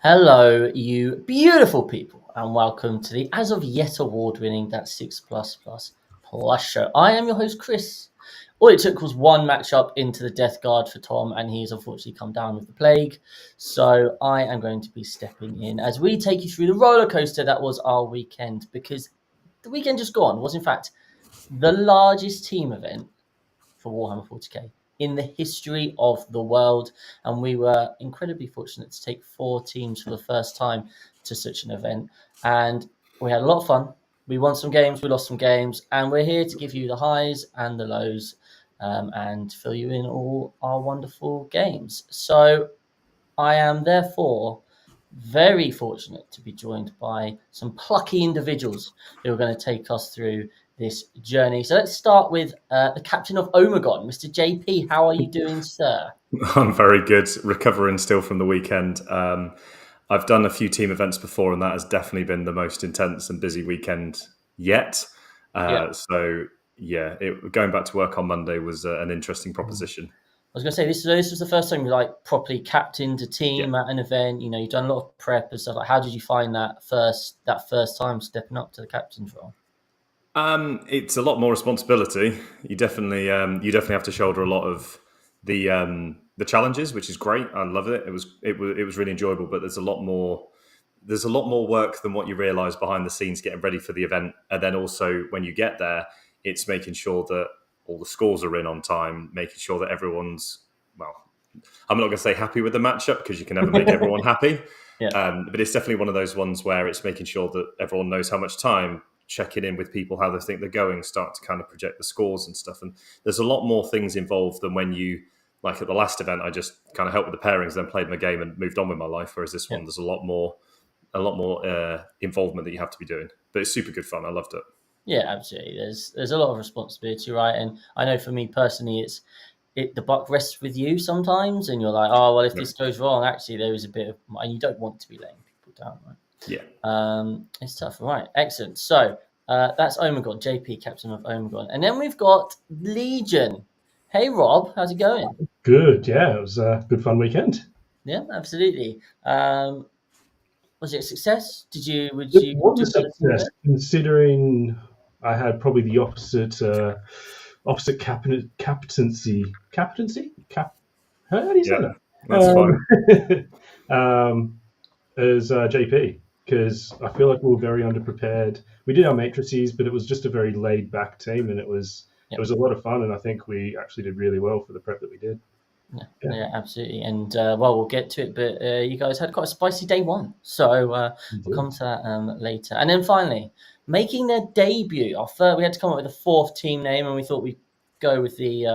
Hello, you beautiful people, and welcome to the as of yet award-winning That 6 Plus Plus Plus show. I am your host, Chris. All it took was one matchup into the Death Guard for Tom, and he's unfortunately come down with the plague. So I am going to be stepping in as we take you through the roller coaster that was our weekend, because the weekend just gone was in fact the largest team event for Warhammer 40k in the history of the world, and we were incredibly fortunate to take 4 teams for the first time to such an event, and we had a lot of fun. We won some games, we lost some games, and we're here to give you the highs and the lows, and fill you in all our wonderful games. So I am therefore very fortunate to be joined by some plucky individuals who are going to take us through this journey. So let's start with the captain of Omegon, Mr. JP. How are you doing, sir? I'm very good, recovering still from the weekend. I've done a few team events before, and that has definitely been the most intense and busy weekend yet. Going back to work on Monday was an interesting proposition. I was going to say this was the first time you properly captained a team at an event. You know, you've done a lot of prep and stuff. Like, how did you find that first time stepping up to the captain's role? It's a lot more responsibility. You definitely have to shoulder a lot of the challenges, which is great. I love it. It was really enjoyable, but there's a lot more work than what you realise behind the scenes getting ready for the event, and then also when you get there, it's making sure that all the scores are in on time, making sure that everyone's, well, I'm not going to say happy with the matchup because you can never make everyone happy. But it's definitely one of those ones where it's making sure that everyone knows how much time, checking in with people, how they think they're going, start to kind of project the scores and stuff. And there's a lot more things involved than when you, like at the last event, I just kind of helped with the pairings, then played my game and moved on with my life. Whereas this one, there's a lot more involvement that you have to be doing. But it's super good fun. I loved it. Yeah, absolutely. There's a lot of responsibility, right? And I know for me personally, the buck rests with you sometimes, and you're like, oh well, if this goes wrong, actually there is a bit of, and you don't want to be letting people down, right? Yeah. It's tough. Right, excellent. So that's Omegon, JP, captain of Omegon, and then we've got Legion. Hey Rob, how's it going? Good, yeah, it was a good fun weekend. Yeah, absolutely. Was it a success? It was a success, considering I had probably the opposite captaincy. How do you say that? That's fine. As JP, because I feel like we were very underprepared. We did our matrices, but it was just a very laid back team, and it was a lot of fun. And I think we actually did really well for the prep that we did. Yeah, absolutely. And we'll get to it, but you guys had quite a spicy day one, so we'll come to that later. And then finally, making their debut, we had to come up with a 4th team name, and we thought we'd go with the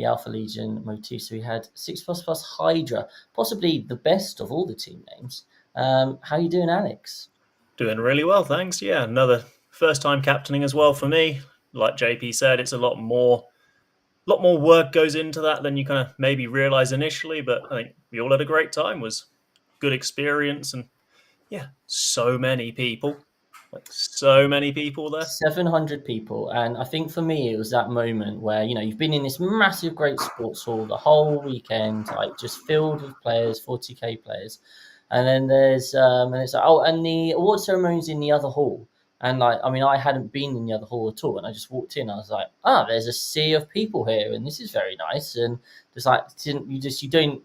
Alpha Legion motif. So we had 6++ Hydra, possibly the best of all the team names. How are you doing, Alex? Doing really well, thanks. Yeah, another first time captaining as well for me. Like JP said, it's a lot more work goes into that than you kind of maybe realize initially, but I think we all had a great time. It was good experience, and yeah, so many people there. 700 people. And I think for me, it was that moment where, you know, you've been in this massive, great sports hall the whole weekend, like just filled with players, 40k players. And then there's, and it's like, oh, and the award ceremony's in the other hall. And like, I mean, I hadn't been in the other hall at all. And I just walked in, I was like, there's a sea of people here, and this is very nice. And just like, you don't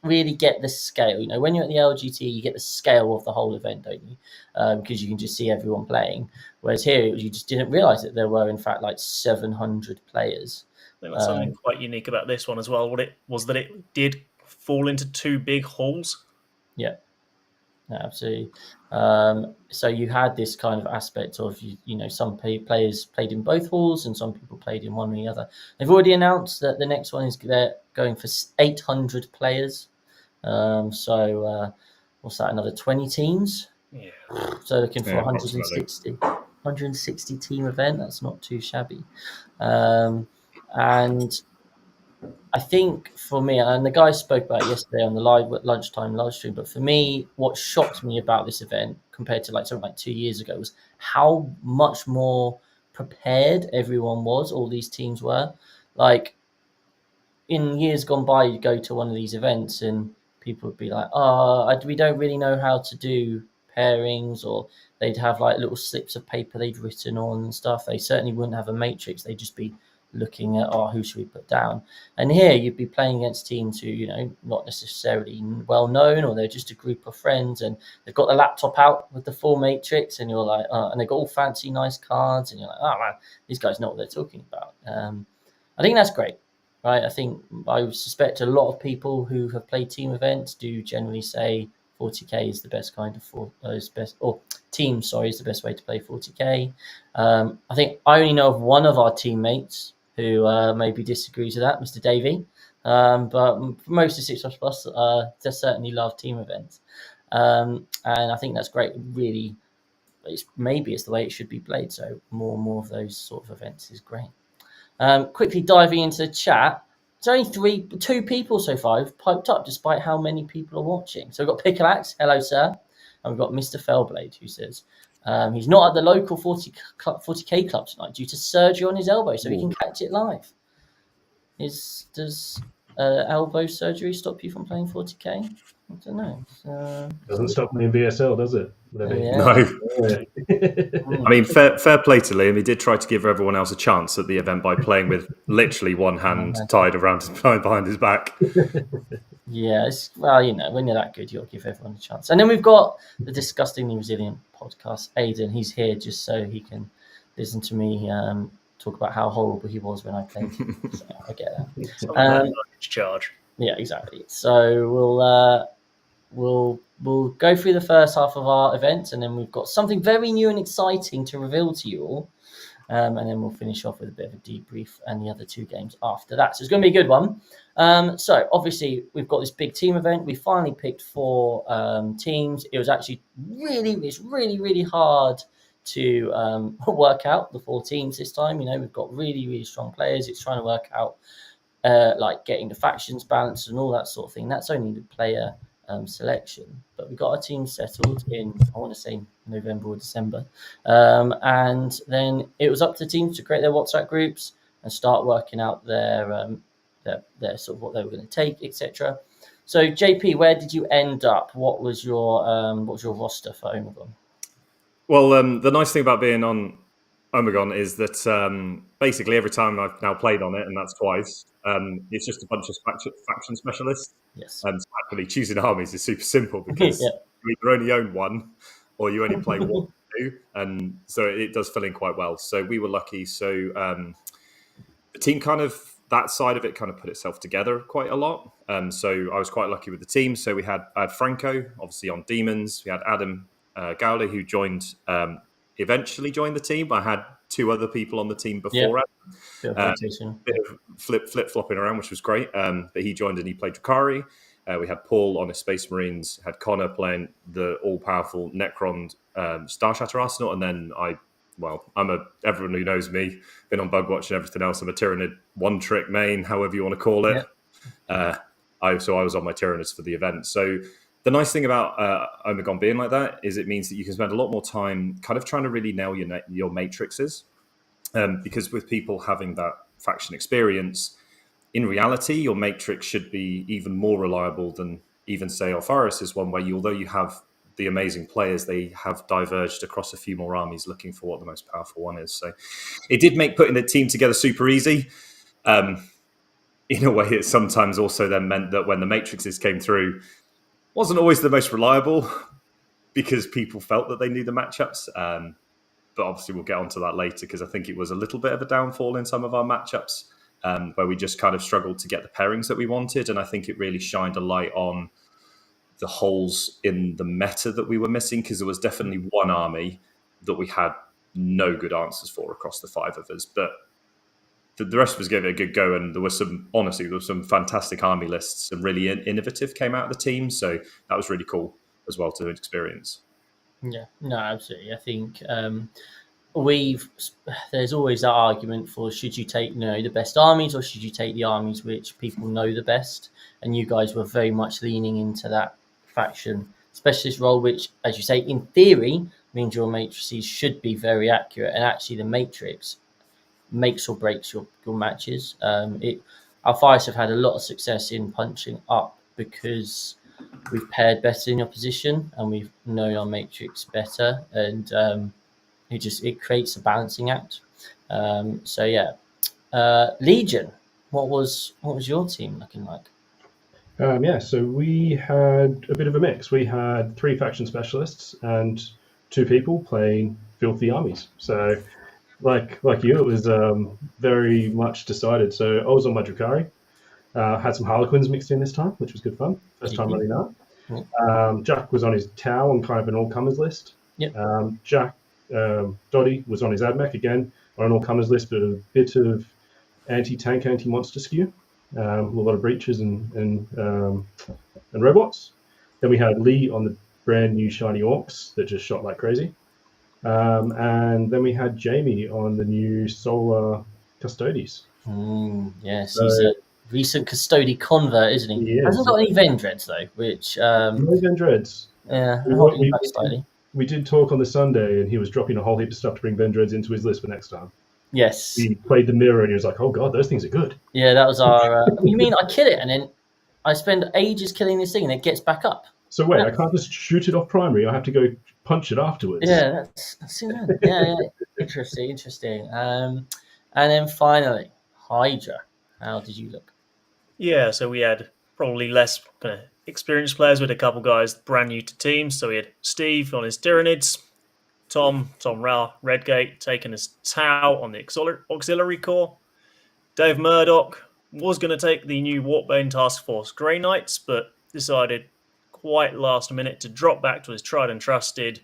really get the scale. You know, when you're at the LGT, you get the scale of the whole event, don't you? Because you can just see everyone playing. Whereas here, you just didn't realize that there were, in fact, like 700 players. I think that's something quite unique about this one as well. What it was that it did fall into 2 big halls. Yeah. Absolutely. So you had this kind of aspect of, you know, some players played in both halls and some people played in one or the other. They've already announced that the next one is they're going for 800 players. What's that, another 20 teams? Yeah. So looking for 160 team event. That's not too shabby. And I think for me, and the guys spoke about it yesterday on the lunchtime live stream, but for me, what shocked me about this event compared to like something like 2 years ago was how much more prepared everyone was, all these teams were. Like in years gone by, you go to one of these events and people would be like, we don't really know how to do pairings, or they'd have like little slips of paper they'd written on and stuff. They certainly wouldn't have a matrix. They'd just be looking at, who should we put down? And here you'd be playing against teams who, not necessarily well known, or they're just a group of friends, and they've got the laptop out with the full matrix, and you're like, and they've got all fancy, nice cards, and you're like, oh man, these guys know what they're talking about. I think that's great, right? I suspect a lot of people who have played team events do generally say 40k is the best kind of team. Sorry, is the best way to play 40k. I think I only know of one of our teammates who maybe disagrees with that, Mr. Davey. But most of 6++, they certainly love team events, and I think that's great. Really, it's the way it should be played. So more of those sort of events is great. Quickly diving into the chat. There's only two people so far who've piped up, despite how many people are watching. So we've got Pickleaxe, hello sir, and we've got Mr. Fellblade, who says he's not at the local 40k club tonight due to surgery on his elbow, so he can catch it live. Does elbow surgery stop you from playing 40k? I don't know. Doesn't stop me in BSL, does it? No. I mean, fair play to Liam. He did try to give everyone else a chance at the event by playing with literally one hand tied behind his back. Yeah, when you're that good, you'll give everyone a chance. And then we've got the Disgustingly Resilient podcast. Aidan, he's here just so he can listen to me talk about how horrible he was when I played. So I get that. Charge. Yeah, exactly. So we'll go through the first half of our event, and then we've got something very new and exciting to reveal to you all. And then we'll finish off with a bit of a debrief and the other two games after that. So it's going to be a good one. So obviously we've got this big team event. We finally picked 4 teams. It was actually really hard to work out the 4 teams this time. We've got really strong players. It's trying to work out like getting the factions balanced and all that sort of thing. That's only the player selection, but we got our team settled in, I want to say, November or December, and then it was up to teams to create their WhatsApp groups and start working out their sort of what they were going to take, etc. So JP, where did you end up? What was your roster for Omegon? Well, the nice thing about being on Omegon is that basically every time I've now played on it, and that's twice, it's just a bunch of faction specialists. Yes. So actually choosing armies is super simple because you either only own one or you only play 1 or 2, and so it does fill in quite well. So we were lucky. So the team that side of it kind of put itself together quite a lot. So I was quite lucky with the team. So I had Franco, obviously on Demons. We had Adam Gowley, who eventually joined the team. I had 2 other people on the team before. Bit of flip-flopping around, which was great. But he joined and he played Drakari. We had Paul on his Space Marines, had Connor playing the all-powerful Necron Starshatter Arsenal, and then everyone who knows me, been on Bugwatch and everything else, I'm a Tyranid one-trick main, however you want to call it. I was on my Tyranids for the event. So the nice thing about Omegon being like that is it means that you can spend a lot more time kind of trying to really nail your matrices. Because with people having that faction experience, in reality, your matrix should be even more reliable than even, say, Alfaris' one, where although you have the amazing players, they have diverged across a few more armies looking for what the most powerful one is. So it did make putting the team together super easy. In a way, it sometimes also then meant that when the matrices came through, wasn't always the most reliable because people felt that they knew the matchups. But obviously we'll get onto that later because I think it was a little bit of a downfall in some of our matchups where we just kind of struggled to get the pairings that we wanted. And I think it really shined a light on the holes in the meta that we were missing, because there was definitely one army that we had no good answers for across the 5 of us. But the rest of us gave it a good go, and there was some fantastic army lists and really innovative came out of the team. So that was really cool as well to experience. Yeah, no, absolutely. I think there's always that argument for should you take the best armies or should you take the armies which people know the best, and you guys were very much leaning into that faction specialist role, which, as you say, in theory means your matrices should be very accurate, and actually the matrix makes or breaks your matches. Alfaris have had a lot of success in punching up because we've paired better in opposition, and we've known our matrix better, and it creates a balancing act. So yeah, Legion. What was your team looking like? So we had a bit of a mix. We had 3 faction specialists and 2 people playing filthy armies. So, like you, it was very much decided. So I was on my Drukhari. Had some Harlequins mixed in this time, which was good fun. First time running that. Jack was on his Tau on kind of an all-comers list. Yep. Jack Dotty was on his AdMech again on an all-comers list, but a bit of anti-tank, anti-monster skew. A lot of breaches and robots. Then we had Lee on the brand new shiny orcs that just shot like crazy. And then we had Jamie on the new solar Custodes. Yes, he's a recent Custody convert, isn't he? He is, Hasn't got any Vendreads though, which no Vendreads. yeah, We did talk on the Sunday, and he was dropping a whole heap of stuff to bring Vendreads into his list for next time. Yes. He played the mirror, and he was like, "Oh god, those things are good." Yeah, that was our. You mean I kill it and then I spend ages killing this thing and it gets back up? So wait, I can't just shoot it off primary. I have to go punch it afterwards. Yeah, that's yeah. Interesting. And then finally, Hydra. How did you look? Yeah, so we had probably less kind of experienced players. We had a couple guys brand new to teams. So we had Steve on his Tyranids, Tom Rao, Redgate, taking his Tau on the Auxiliary Corps. Dave Murdoch was going to take the new Warpbane Task Force Grey Knights, but decided quite last minute to drop back to his tried and trusted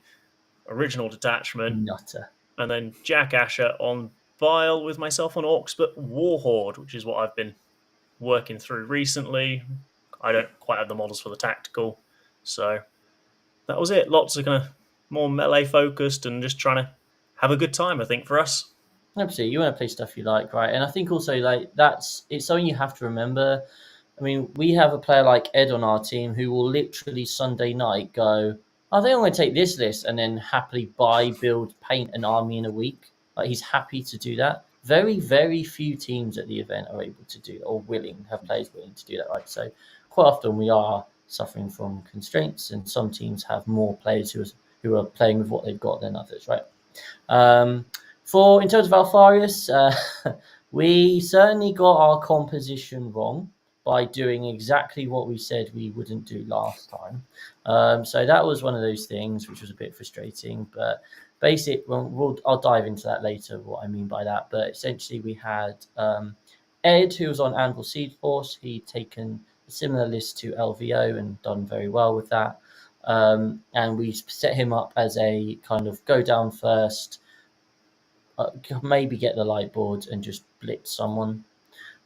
original detachment. Nutter. And then Jack Asher on Vile with myself on Orcs, but Warhorde, which is what I've been working through recently. I don't quite have the models for the tactical, so that was it. Lots of kind of more melee focused and just trying to have a good time, I think, for us. Absolutely, you want to play stuff you like, right? And I think also it's something you have to remember. I mean, we have a player like Ed on our team who will literally Sunday night go, I think I'm going to take this list, and then happily buy, build, paint an army in a week. Like, he's happy to do that. Very, very few teams at the event are able to do that, or have players willing to do that, right? So quite often we are suffering from constraints, and some teams have more players who are playing with what they've got than others, right? In terms of Alfarius, we certainly got our composition wrong by doing exactly what we said we wouldn't do last time. So that was one of those things which was a bit frustrating, but I'll dive into that later, what I mean by that. But essentially we had Ed, who was on Anvil Seed Force. He'd taken a similar list to LVO and done very well with that. And we set him up as a kind of go down first, maybe get the light boards and just blitz someone.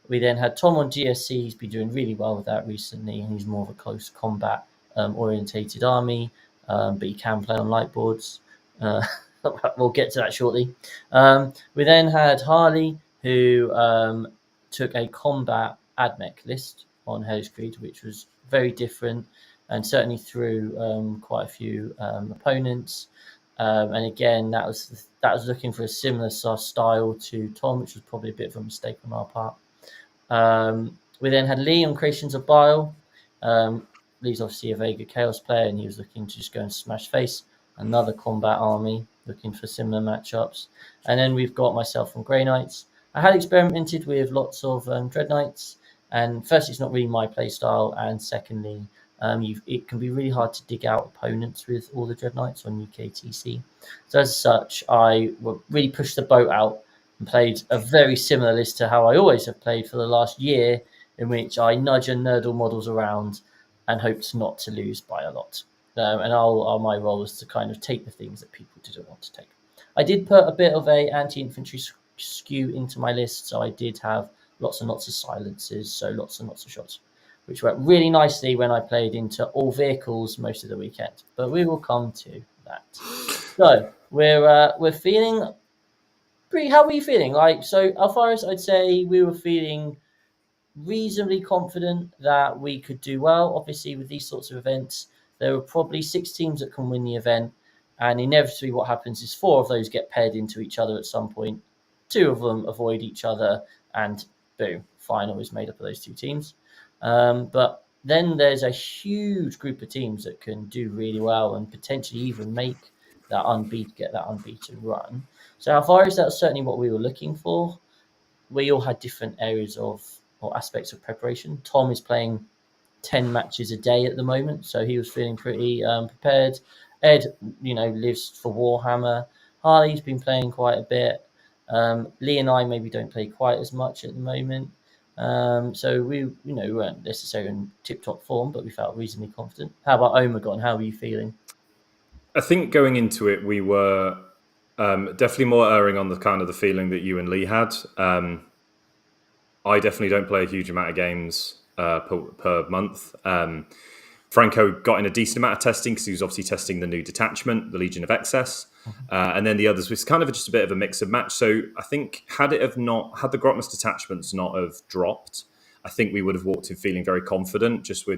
We then had Tom on GSC. He's been doing really well with that recently, and he's more of a close combat orientated army, but he can play on light boards. We'll get to that shortly. We then had Harley, who took a combat AdMech list on Hellish Creed, which was very different and certainly threw quite a few opponents. And again, that was looking for a similar style to Tom, which was probably a bit of a mistake on our part. We then had Lee on Creations of Bile. Lee's obviously a Vega Chaos player, and he was looking to just go and smash face. Another combat army, looking for similar matchups. And then we've got myself on Grey Knights. I had experimented with lots of Dread Knights, and first, it's not really my play style, and secondly, it can be really hard to dig out opponents with all the Dread Knights on UKTC. So as such, I really pushed the boat out and played a very similar list to how I always have played for the last year, in which I nudge and nerdle models around and hoped not to lose by a lot. And my role was to kind of take the things that people didn't want to take. I did put a bit of a anti-infantry skew into my list, so I did have lots and lots of silences, so lots and lots of shots, which worked really nicely when I played into all vehicles most of the weekend. But we will come to that. So we're feeling pretty. How were you feeling? So Alfaris, I'd say we were feeling reasonably confident that we could do well. Obviously, with these sorts of events, there are probably 6 teams that can win the event, and inevitably what happens is 4 of those get paired into each other at some point. 2 of them avoid each other, and boom, final is made up of those 2 teams. But then there's a huge group of teams that can do really well and potentially even make get that unbeaten run. So Alvarez, that's certainly what we were looking for. We all had different areas or aspects of preparation. Tom is playing 10 matches a day at the moment, so he was feeling pretty prepared. Ed, lives for Warhammer. Harley's been playing quite a bit. Lee and I maybe don't play quite as much at the moment. So we weren't necessarily in tip-top form, but we felt reasonably confident. How about Omegon? How were you feeling? I think going into it, we were definitely more erring on the kind of the feeling that you and Lee had. I definitely don't play a huge amount of games per month. Franco got in a decent amount of testing because he was obviously testing the new detachment, the Legion of Excess, and then the others was kind of just a bit of a mix and match. So I think had the Grotmus detachments not have dropped, I think we would have walked in feeling very confident. Just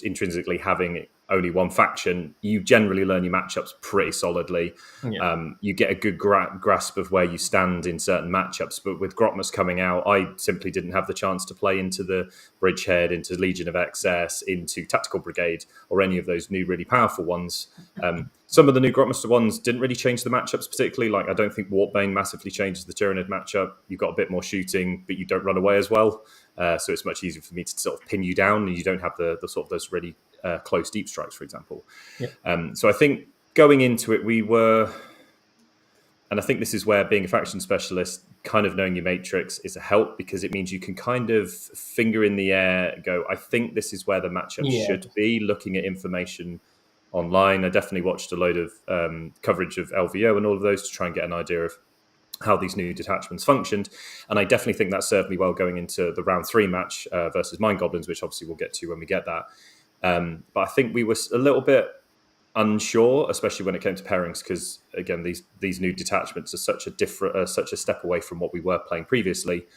intrinsically having only one faction, you generally learn your matchups pretty solidly. Yeah. You get a good grasp of where you stand in certain matchups. But with Grotmus coming out, I simply didn't have the chance to play into the Bridgehead, into Legion of Excess, into Tactical Brigade, or any of those new really powerful ones. Some of the new Grotmus ones didn't really change the matchups particularly. Like, I don't think Warpbane massively changes the Tyranid matchup. You've got a bit more shooting, but you don't run away as well. So it's much easier for me to sort of pin you down, and you don't have the sort of those really close deep strikes, for example. Yeah. So I think going into it, we were, and I think this is where being a faction specialist, kind of knowing your matrix is a help, because it means you can kind of finger in the air, go, I think this is where the matchup should be, looking at information online. I definitely watched a load of coverage of LVO and all of those to try and get an idea of how these new detachments functioned. And I definitely think that served me well going into the round 3 match versus Mind Goblins, which obviously we'll get to when we get that. But I think we were a little bit unsure, especially when it came to pairings, because again, these new detachments are such a step away from what we were playing previously.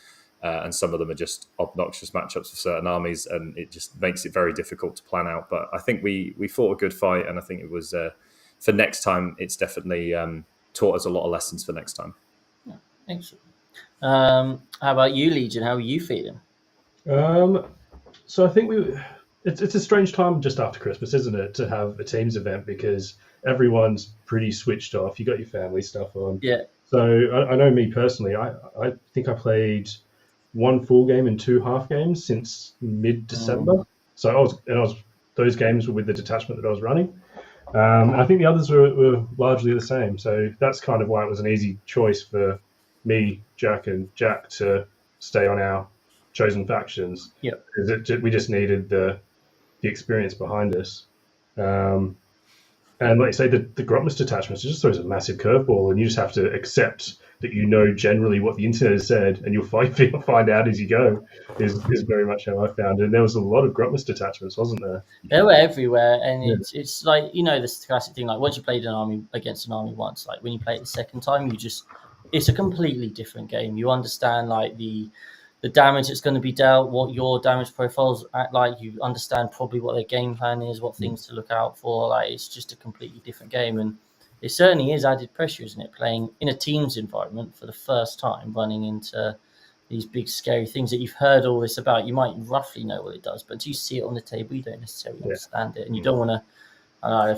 And some of them are just obnoxious matchups for certain armies, and it just makes it very difficult to plan out. But I think we fought a good fight, and I think it was for next time, it's definitely taught us a lot of lessons for next time. Yeah, excellent. How about you, Legion? How are you feeling? So I think it's a strange time just after Christmas, isn't it, to have a teams event, because everyone's pretty switched off. You got your family stuff on. Yeah. So I know me personally, I think I played 1 full game and 2 half games since mid-December. So those games were with the detachment that I was running. I think the others were largely the same. So that's kind of why it was an easy choice for me, Jack, and Jack to stay on our chosen factions. Yeah. We just needed the experience behind us. And like you say, the Grotmus detachments just throws a massive curveball, and you just have to accept that generally what the internet has said, and you'll find out as you go. Is very much how I found it. And there was a lot of Grotmus detachments, wasn't there? They were everywhere, and it's like, this classic thing. Like, once you played an army against an army once, like when you play it the second time, it's a completely different game. You understand like the damage that's going to be dealt, what your damage profiles act like. You understand probably what their game plan is, what things to look out for. Like, it's just a completely different game, and it certainly is added pressure, isn't it? Playing in a teams environment for the first time, running into these big scary things that you've heard all this about. You might roughly know what it does, but until you see it on the table, you don't necessarily understand it, and you don't want to.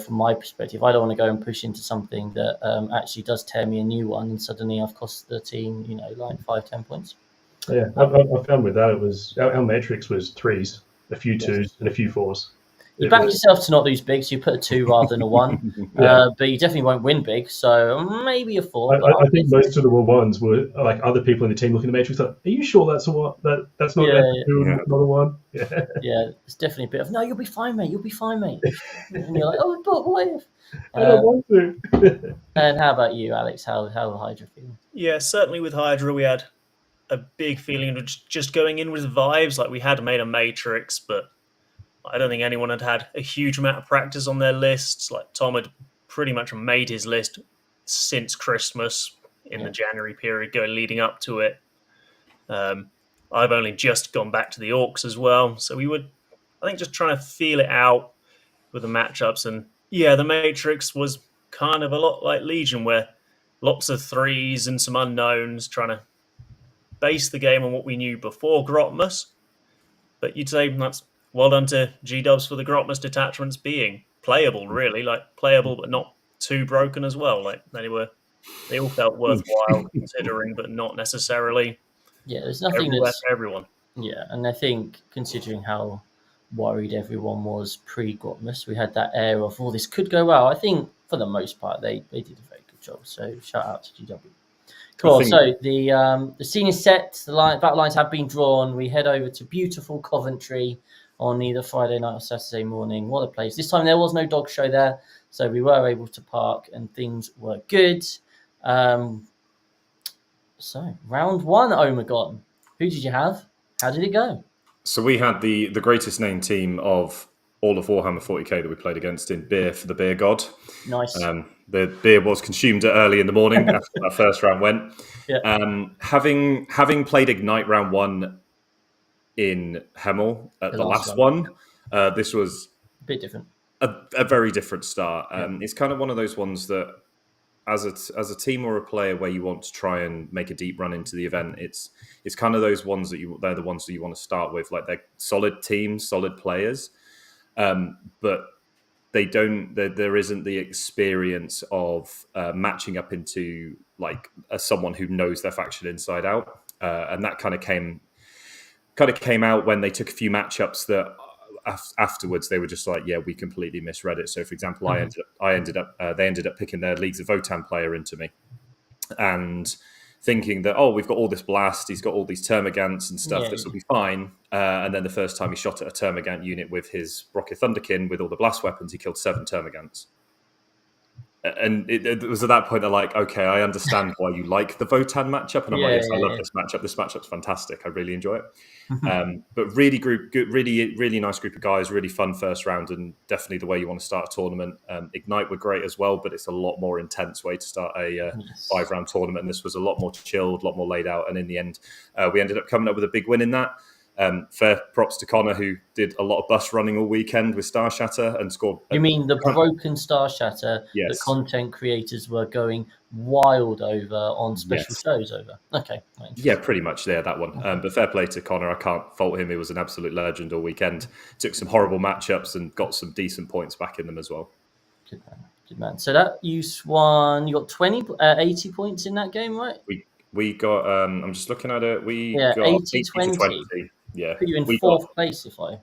From my perspective, I don't want to go and push into something that actually does tear me a new one, and suddenly I've cost the team, like 5-10 points. Yeah, I found with that, it was our matrix was 3s, a few 2s, and a few 4s. You back yourself to not lose big, so you put a 2 rather than a 1. But you definitely won't win big, so maybe a 4. I think most of the ones were like other people in the team looking at the matrix like, are you sure that's a 1? That's not a 2, not a 1? Yeah, it's definitely a bit of, no, you'll be fine, mate. You'll be fine, mate. And you're like, oh, but what if? I don't want to. And how about you, Alex? How the Hydra feeling? Yeah, certainly with Hydra, we had a big feeling of just going in with vibes. Like, we had made a matrix, but I don't think anyone had a huge amount of practice on their lists. Like, Tom had pretty much made his list since Christmas in the January period leading up to it. I've only just gone back to the Orcs as well. So we would, I think, just trying to feel it out with the matchups. And the matrix was kind of a lot like Legion, where lots of 3s and some unknowns, trying to base the game on what we knew before Grotmus. But you'd say that's well done to G-Dubs for the Grotmas detachments being playable, really, like playable but not too broken as well. Like they all felt worthwhile considering, but not necessarily Yeah, there's nothing everywhere that's for everyone. yeah, and I think considering how worried everyone was pre-Grotmus, we had that air of, oh, this could go well. I think for the most part they did a very good job. So shout out to GW. Cool. think- So the scene is set. The battle lines have been drawn. We head over to beautiful Coventry on either Friday night or Saturday morning. What a place! This time there was no dog show there, so we were able to park and things were good. So round one, Omegon. Who did you have? How did it go? So we had the greatest named team of all of Warhammer 40k that we played against in beer for the beer god. Nice. The beer was consumed early in the morning after that first round went. Yeah. Having played Ignite round one in Hemel at the last one, this was a bit different. A very different start. It's kind of one of those ones that, as a team or a player where you want to try and make a deep run into the event, it's kind of those ones they're the ones that you want to start with. Like, they're solid teams, solid players, but they don't. There isn't the experience of matching up into like someone who knows their faction inside out, and that kind of came out when they took a few matchups that afterwards they were just like, yeah, we completely misread it. So, for example, they ended up picking their Leagues of Votan player into me, and thinking that, oh, we've got all this blast, he's got all these termagants and stuff, this will be fine. And then the first time he shot at a termagant unit with his Rocket Thunderkin with all the blast weapons, he killed 7 termagants. And it was at that point they're like, okay, I understand why you like the Votan matchup. And I'm like, yes, I love this matchup. This matchup's fantastic. I really enjoy it. But really nice group of guys, really fun first round, and definitely the way you want to start a tournament. Ignite were great as well, but it's a lot more intense way to start a 5-round tournament. And this was a lot more chilled, a lot more laid out. And in the end, we ended up coming up with a big win in that. Fair props to Connor, who did a lot of bus running all weekend with Star Shatter and scored. You mean the broken Star Shatter that content creators were going wild over on special shows over? Okay. Yeah, pretty much there, that one. But fair play to Connor. I can't fault him. He was an absolute legend all weekend. Took some horrible matchups and got some decent points back in them as well. Good man. So that you won, you got 80 points in that game, right? We got, I'm just looking at it. We got 80 to 20. Yeah. Put you in fourth place if I.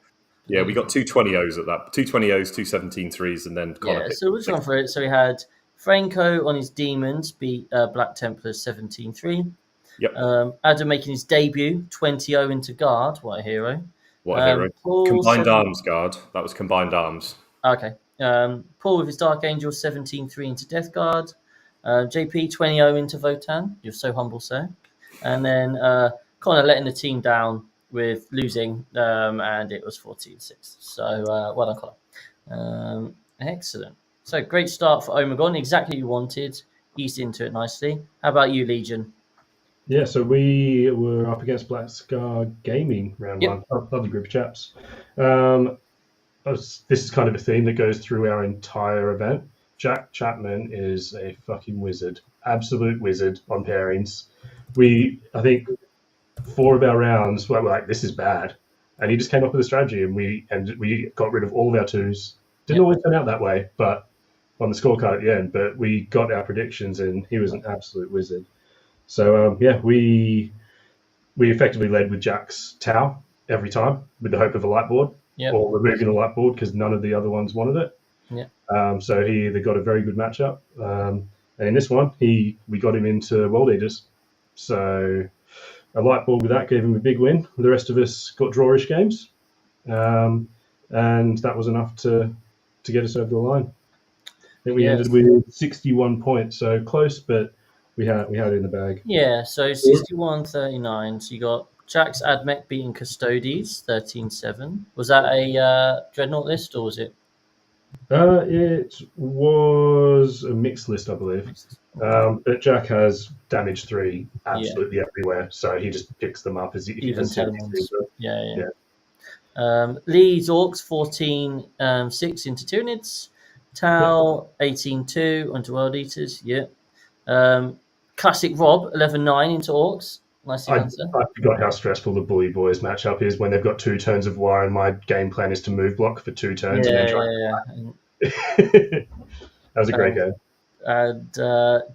Yeah, we got 2 20-0s at that. 2 20-0s, 2 17-3s, and then Connor. Yeah, so we'll just run through it. So we had Franco on his Demons beat Black Templars 17-3. Yep. Adam making his debut 20-0 into Guard. What a hero. What a hero. Combined Arms Guard. That was Combined Arms. Okay. Paul with his Dark Angel 17-3 into Death Guard. JP 20-0 into Votan. You're so humble, sir. And then Connor letting the team down with losing, and it was 14-6. So well done, Connor. Excellent. So great start for Omegon. Exactly what you wanted. Eased into it nicely. How about you, Legion? Yeah, so we were up against Black Scar Gaming round one. Lovely group of chaps. This is kind of a theme that goes through our entire event. Jack Chapman is a fucking wizard, absolute wizard on pairings. I think 4 of our rounds were like, this is bad, and he just came up with a strategy, and we got rid of all of our 2s. Didn't always turn out that way, but on the scorecard at the end. But we got our predictions, and he was an absolute wizard. So we effectively led with Jack's Tau every time, with the hope of a light board or removing a light board because none of the other ones wanted it. So he either got a very good matchup, and in this one we got him into World Eaters. So a light board with that gave him a big win. The rest of us got drawish games, and that was enough to get us over the line. I think we ended with 61 points, so close, but we had it in the bag. Yeah, so 61-39. So you got Jack's Admech beating Custodes 13-7. Was that a Dreadnought list, or was it? It was a mixed list, I believe. But Jack has damage 3 absolutely everywhere, so he just picks them up as he even can. Yeah. Leeds Orcs 14-6 into Tyranids. Tau 18-2 onto World Eaters. Classic Rob 11-9 into Orcs. Nicely I done, sir. forgot how stressful the Bully Boys matchup is when they've got 2 turns of war, and my game plan is to move block for 2 turns and then try. That was a great game. And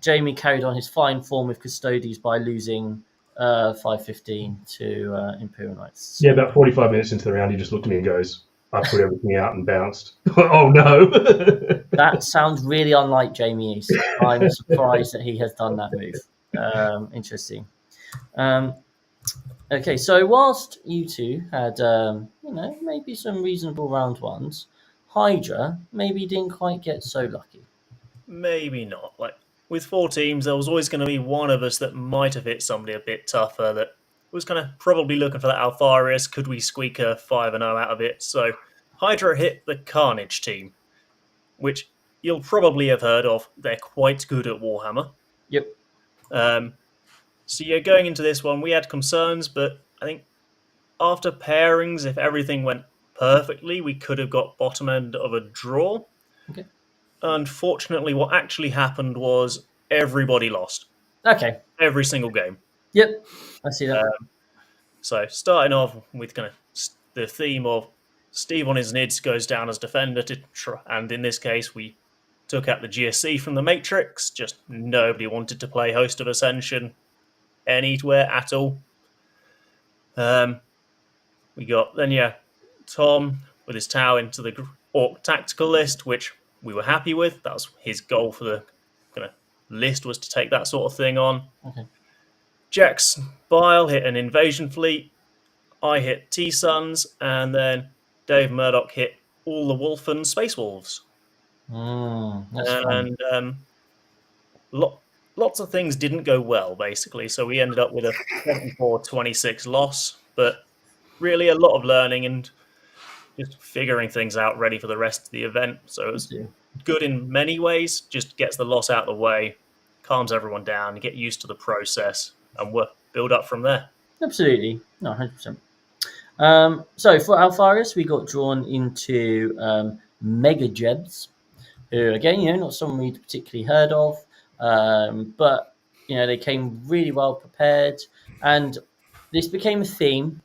Jamie carried on his fine form with Custodes by losing 5-15 to Imperial Knights. Yeah, about 45 minutes into the round, he just looked at me and goes, "I put everything out and bounced." Oh no! That sounds really unlike Jamie East. I'm surprised that he has done that move. Interesting. Okay, so whilst you two had, maybe some reasonable round ones, Hydra maybe didn't quite get so lucky. Maybe not. Like with 4 teams, there was always going to be one of us that might have hit somebody a bit tougher. That was kind of probably looking for that Alfarius. Could we squeak a 5-0 out of it? So Hydra hit the Carnage team, which you'll probably have heard of. They're quite good at Warhammer. Yep. So yeah, going into this one, we had concerns, but I think after pairings, if everything went perfectly, we could have got bottom end of a draw. Okay. Unfortunately, what actually happened was everybody lost. Okay. Every single game. Yep. I see that. So starting off with kind of the theme of Steve on his nids goes down as defender, and in this case, we took out the GSC from the Matrix. Just nobody wanted to play Host of Ascension anywhere at all. We got then Tom with his Tau into the Orc tactical list, which we were happy with. That was his goal for the kind of list, was to take that sort of thing on. Okay. Jax Bile hit an invasion fleet. I hit T-Suns, and then Dave Murdoch hit all the Wolf and Space Wolves. That's fun. And lots of things didn't go well, basically. So we ended up with a 24-26 loss, but really a lot of learning and just figuring things out, ready for the rest of the event. So it was good in many ways, just gets the loss out of the way, calms everyone down, get used to the process, and we'll build up from there. Absolutely. No, 100%. So for Alfarius, we got drawn into Mega Jebs, who, again, not someone we'd particularly heard of, but, they came really well prepared, and this became a theme.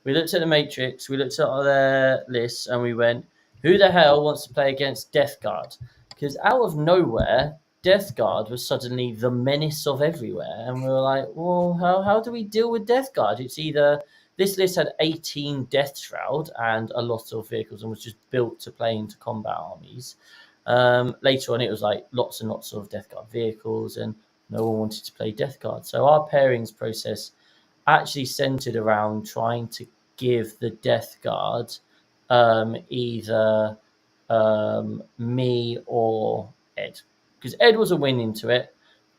We looked at the Matrix, we looked at their lists, and we went, who the hell wants to play against Death Guard? Because out of nowhere, Death Guard was suddenly the menace of everywhere. And we were like, well, how do we deal with Death Guard? It's either this list had 18 Death Shroud and a lot of vehicles and was just built to play into combat armies. Later on, it was like lots and lots of Death Guard vehicles, and no one wanted to play Death Guard. So our pairings process actually centered around trying to give the Death Guard either me or Ed, because Ed was a win into it.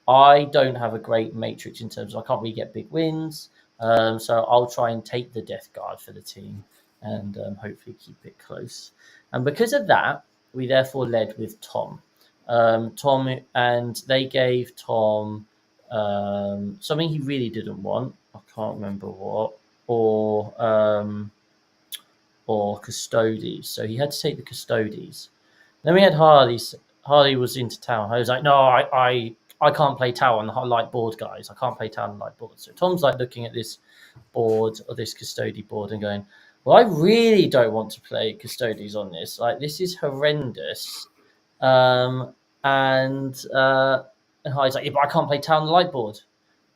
I don't have a great matrix in terms of I can't really get big wins, so I'll try and take the Death Guard for the team and hopefully keep it close. And because of that, we therefore led with Tom. And they gave Tom something he really didn't want. I can't remember what, or Custodes. So he had to take the Custodes. Then we had Harley. Harley was into Tau. I was like, no, I can't play Tau on the light board, guys. I can't play Tau on the light board. So Tom's like looking at this board, or this Custody board, and going, well, I really don't want to play Custodes on this. Like, this is horrendous. And Harley's like, yeah, but I can't play Tau on the light board.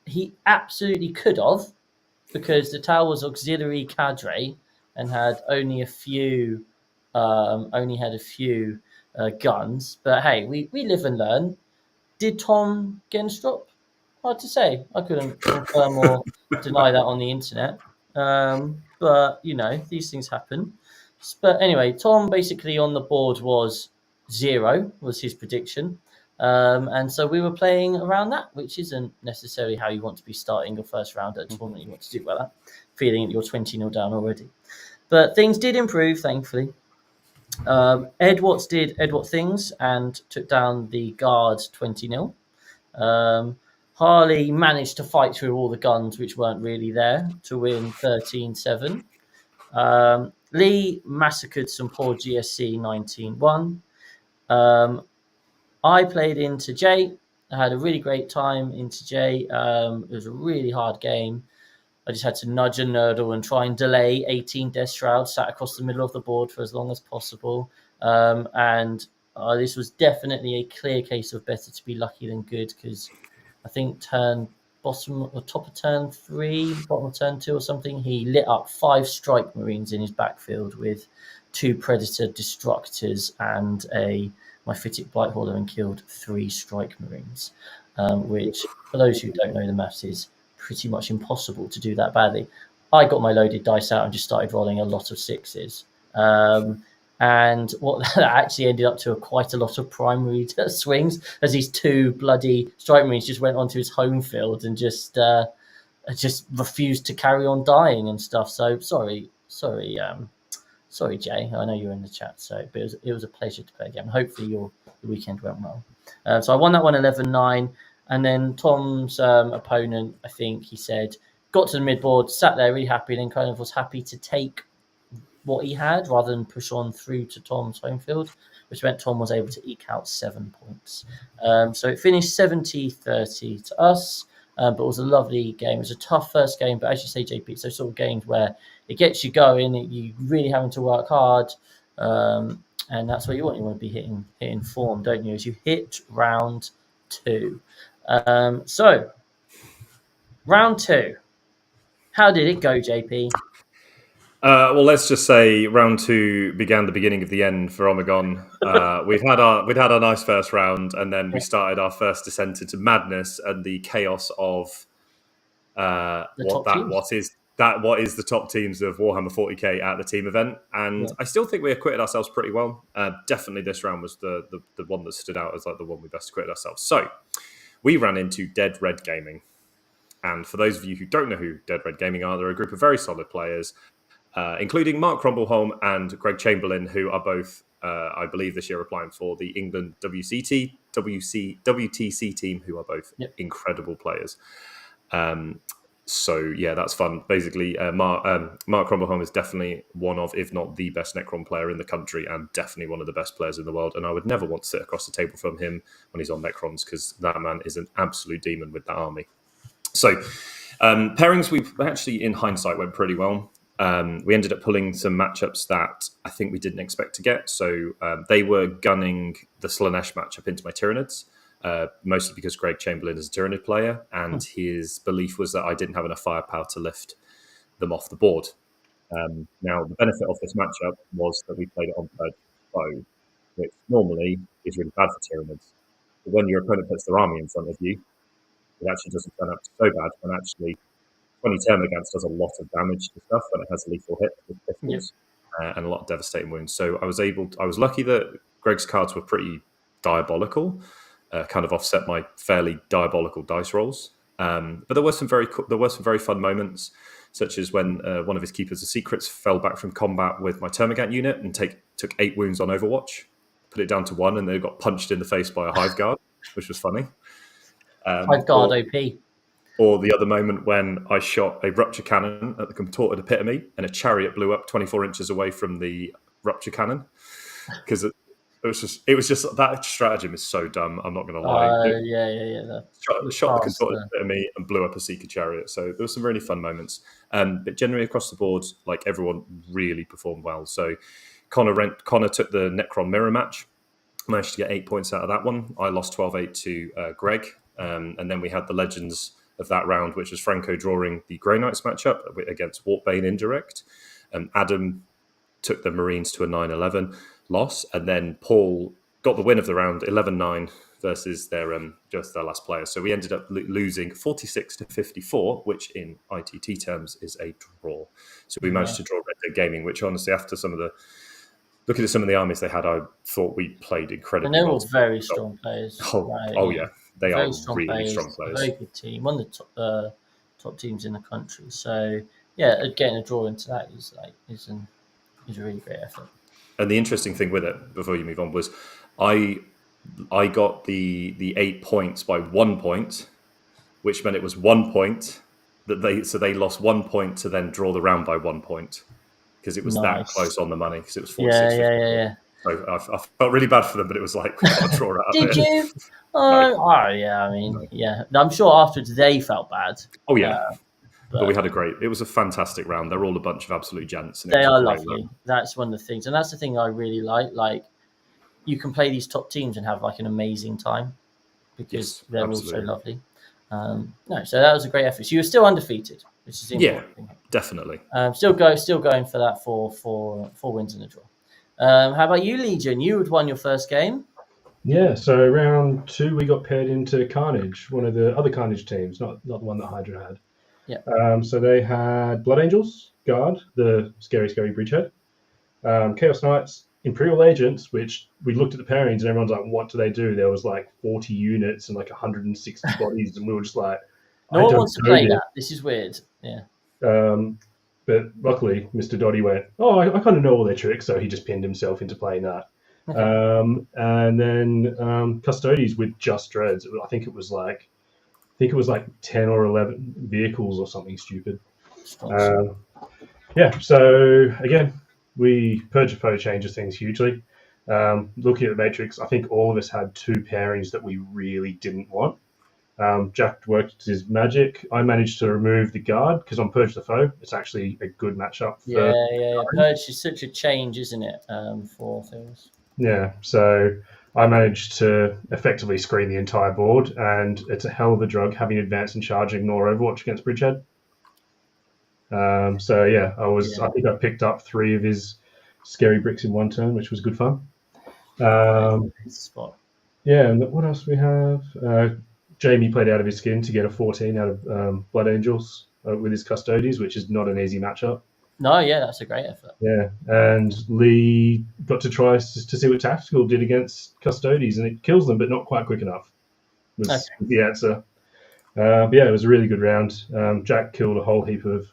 He absolutely could have, because the Tau was auxiliary cadre and had only a few guns. But hey, we live and learn. Did Tom get a strop? Hard to say. I couldn't confirm or deny that on the internet. But these things happen. But anyway, Tom basically on the board was 0, was his prediction. And so we were playing around that, which isn't necessarily how you want to be starting your first round at a tournament. You want to do well at feeling that you're 20-0 down already. But things did improve, thankfully. Ed Watts did Ed Watt things and took down the guards 20-0. Harley managed to fight through all the guns which weren't really there to win 13-7. Lee massacred some poor GSC 19-1. I played into Jay I had a really great time into J. It was a really hard game. I just had to nudge and nurdle and try and delay 18 Death Shrouds sat across the middle of the board for as long as possible. And this was definitely a clear case of better to be lucky than good, because I think top of turn 3, bottom of turn 2 or something, he lit up 5 Strike Marines in his backfield with 2 Predator Destructors and a Myphitic Blight Hauler, and killed 3 Strike Marines, which, for those who don't know the maths, is pretty much impossible to do that badly. I got my loaded dice out and just started rolling a lot of 6s. And what that actually ended up to quite a lot of primary swings, as these 2 bloody Strike Marines just went onto his home field and just refused to carry on dying and stuff. So sorry, Jay. I know you're in the chat, but it was a pleasure to play again. Hopefully your weekend went well. So I won that one 11-9. And then Tom's opponent, I think he said, got to the midboard, sat there really happy, and then kind of was happy to take what he had rather than push on through to Tom's home field, which meant Tom was able to eke out 7 points. So it finished 70-30 to us, but it was a lovely game. It was a tough first game, but as you say, JP, it's those sort of games where it gets you going, you really having to work hard, and that's what you want. You want to be hitting form, don't you, as you hit round 2. So, round 2. How did it go, JP? Well, let's just say round 2 began the beginning of the end for Omegon. We'd had our nice first round, and then we started our first descent into madness and the chaos of what is the top teams of Warhammer 40k at the team event. And I still think we acquitted ourselves pretty well. Definitely, this round was the one that stood out as like the one we best acquitted ourselves. So we ran into Dead Red Gaming. And for those of you who don't know who Dead Red Gaming are, they're a group of very solid players, including Mark Crumbleholm and Greg Chamberlain, who are both, I believe, this year applying for the England WTC team, who are both incredible players. So, yeah, that's fun. Basically, Mark Crumbleholm is definitely one of, if not the best Necron player in the country, and definitely one of the best players in the world. And I would never want to sit across the table from him when he's on Necrons, because that man is an absolute demon with that army. So, pairings, we've actually, in hindsight, went pretty well. We ended up pulling some matchups that I think we didn't expect to get. So, they were gunning the Slanesh matchup into my Tyranids. Mostly because Greg Chamberlain is a Tyranid player, and his belief was that I didn't have enough firepower to lift them off the board. Now, the benefit of this matchup was that we played it on third foe, which normally is really bad for Tyranids. But when your opponent puts their army in front of you, it actually doesn't turn out so bad. And actually, 20 Termagants does a lot of damage to stuff when it has a lethal hit with pistols, and a lot of devastating wounds. So I was lucky that Greg's cards were pretty diabolical. Kind of offset my fairly diabolical dice rolls, but there were some very fun moments, such as when one of his Keepers of Secrets fell back from combat with my Termagant unit and took 8 wounds on Overwatch, put it down to 1, and they got punched in the face by a Hive Guard, which was funny. Hive Guard OP. Or the other moment when I shot a Rupture Cannon at the Contorted Epitome, and a Chariot blew up 24 inches away from the Rupture Cannon, because it was just that stratagem is so dumb. I'm not going to lie. Shot the Contorted Epitome and blew up a Seeker Chariot. So there were some really fun moments. But generally across the board, like, everyone really performed well. So Connor took the Necron Mirror match, managed to get 8 points out of that one. I lost 12-8 to Greg. And then we had the legends of that round, which was Franco drawing the Grey Knights matchup against Wartbane Indirect. Adam took the Marines to a 9-11 loss, and then Paul got the win of the round, 11-9 versus their last player. So we ended up losing 46-54, which in ITT terms is a draw. So we managed to draw Red Dead Gaming, which honestly, after looking at some of the armies they had, I thought we played incredibly well. And they're all very strong players. Oh yeah, they are really strong players. Very good team, one of the top teams in the country. So yeah, getting a draw into that is a really great effort. And the interesting thing with it, before you move on, was I got the 8 points by 1 point, which meant it was 1 point that they lost 1 point to then draw the round by 1 point, because it was that close on the money, because it was 46. So I felt really bad for them, but it was like, we got to draw it out. Did you? Yeah. I mean, yeah. I'm sure afterwards they felt bad. Oh, yeah. But But we had it was a fantastic round. They're all a bunch of absolute gents. And they it was are a great lovely. round. That's one of the things, and that's the thing I really like. Like, you can play these top teams and have like an amazing time because Yes, they're absolutely. all so lovely. No, so that was a great effort. So you were still undefeated, which is the important thing. Definitely. Still going for that four wins and a draw. How about you, Legion? You had won your first game. Yeah, so round 2 we got paired into Carnage, one of the other Carnage teams, not the one that Hydra had. Yeah. So they had Blood Angels, Guard, the scary bridgehead, Chaos Knights, Imperial Agents, which we looked at the pairings and everyone's like, what do they do? There was like 40 units and like 160 bodies, and we were just like, no one wants to play that. This is weird. Yeah. But luckily, Mr. Dotty went, oh, I kind of know all their tricks, so he just pinned himself into playing that. Okay. And then Custodies with just Dreads. I think it was like 10 or 11 vehicles or something stupid. Yeah, so again, we Purge of Foe changes things hugely. Looking at the Matrix, I think all of us had 2 pairings that we really didn't want. Jack worked his magic. I managed to remove the Guard because on Purge the Foe, it's actually a good matchup. Yeah. Purge is such a change, isn't it, for things? Yeah, so I managed to effectively screen the entire board, and it's a hell of a drug having advance and charge and ignore Overwatch against Bridgehead. So yeah, I think I picked up 3 of his scary bricks in one turn, which was good fun. Spot. Yeah, and what else do we have? Jamie played out of his skin to get a 14 out of Blood Angels with his Custodies, which is not an easy matchup. No, yeah, that's a great effort. Yeah, and Lee got to try to see what Tactical did against Custodies, and it kills them, but not quite quick enough. Was the answer. But yeah, it was a really good round. Jack killed a whole heap of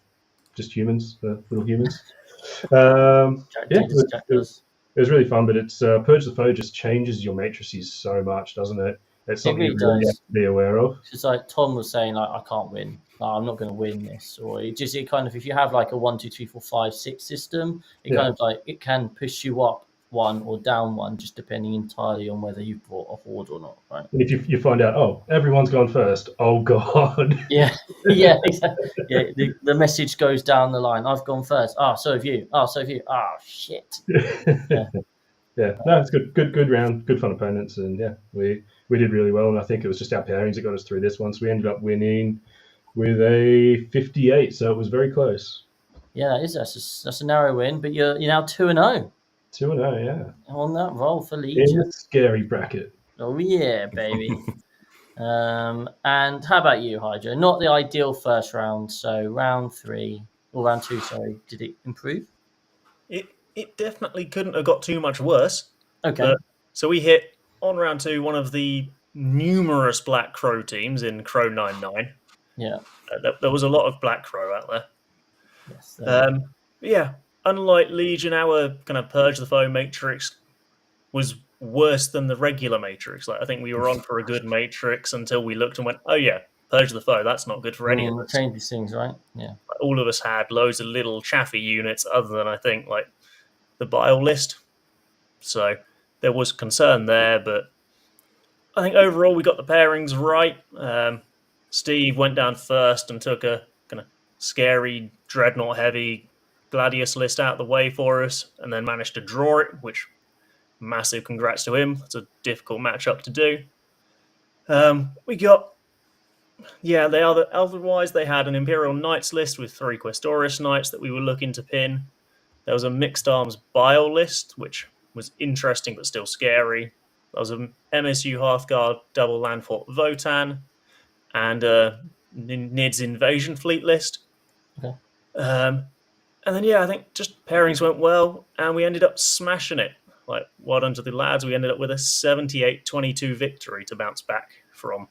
just humans, little humans. It was really fun, but it's Purge the Foe just changes your matrices so much, doesn't it? It's something you really have to be aware of. It's like Tom was saying, like, I can't win. Like, I'm not going to win this. Or it kind of, if you have like a 1, 2, 3, 4, 5, 6 system, kind of like it can push you up 1 or down 1, just depending entirely on whether you've brought a horde or not, right? And if you find out, oh, everyone's gone first. Oh God. Yeah, exactly. Yeah, the message goes down the line. I've gone first. So have you. So have you. Shit. Yeah, no, it's good round, good fun opponents, and yeah, we did really well, and I think it was just our pairings that got us through this one. So we ended up winning with a 58, so it was very close. Yeah, that's a narrow win, but you're now 2-0. 2-0, yeah. On that roll for Legion. In the scary bracket. Oh yeah, baby. And how about you, Hydra? Not the ideal first round, so round 2, sorry, did it improve? It definitely couldn't have got too much worse. Okay. So we hit on round 2 one of the numerous Black Crow teams in Crow 99. Yeah. There was a lot of Black Crow out there. Yes. Yeah, unlike Legion, our kind of Purge the Foe matrix was worse than the regular matrix. Like, I think we were on for a good matrix until we looked and went, oh yeah, Purge the Foe, that's not good for any of us. Change these things, right? Yeah. All of us had loads of little chaffy units other than, I think, like the Bile list. So there was concern there, but I think overall we got the pairings right. Steve went down first and took a kind of scary, dreadnought heavy Gladius list out of the way for us, and then managed to draw it, which massive congrats to him. It's a difficult matchup to do. We got, otherwise they had an Imperial Knights list with 3 Questoris Knights that we were looking to pin. There was a Mixed Arms Bile list, which was interesting but still scary. There was an MSU Hearthguard Double Landfort Votan, and Nid's Invasion Fleet list. Okay. And then, I think just pairings went well, and we ended up smashing it. Like, well done to the lads. We ended up with a 78-22 victory to bounce back from.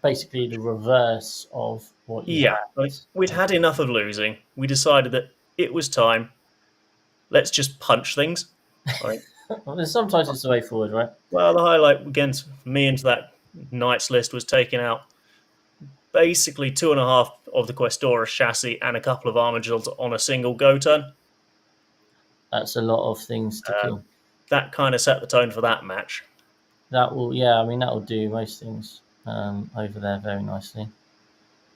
Basically the reverse of what you had. Like, we'd had enough of losing. We decided that it was time. Let's just punch things. Right? Sometimes it's the way forward, right? Well, the highlight against me into that Knights list was taking out basically 2.5 of the Questoris chassis and a couple of Armadillos on a single go turn. That's a lot of things to kill. that kind of set the tone for that match. That will, yeah, I mean, that will do most things over there very nicely.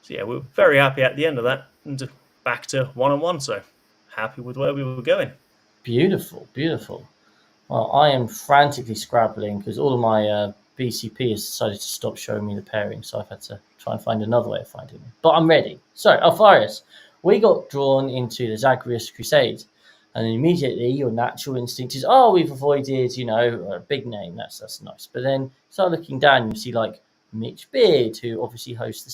So yeah, we were very happy at the end of that, and back to 1-1. So happy with where we were going. Beautiful, beautiful. Well, I am frantically scrabbling because all of my BCP has decided to stop showing me the pairing, so I've had to try and find another way of finding them. But I'm ready. So, Alpharius, we got drawn into the Zagreus Crusade, and immediately your natural instinct is, oh, we've avoided, a big name. That's nice. But then start looking down, you see like Mitch Beard, who obviously hosts the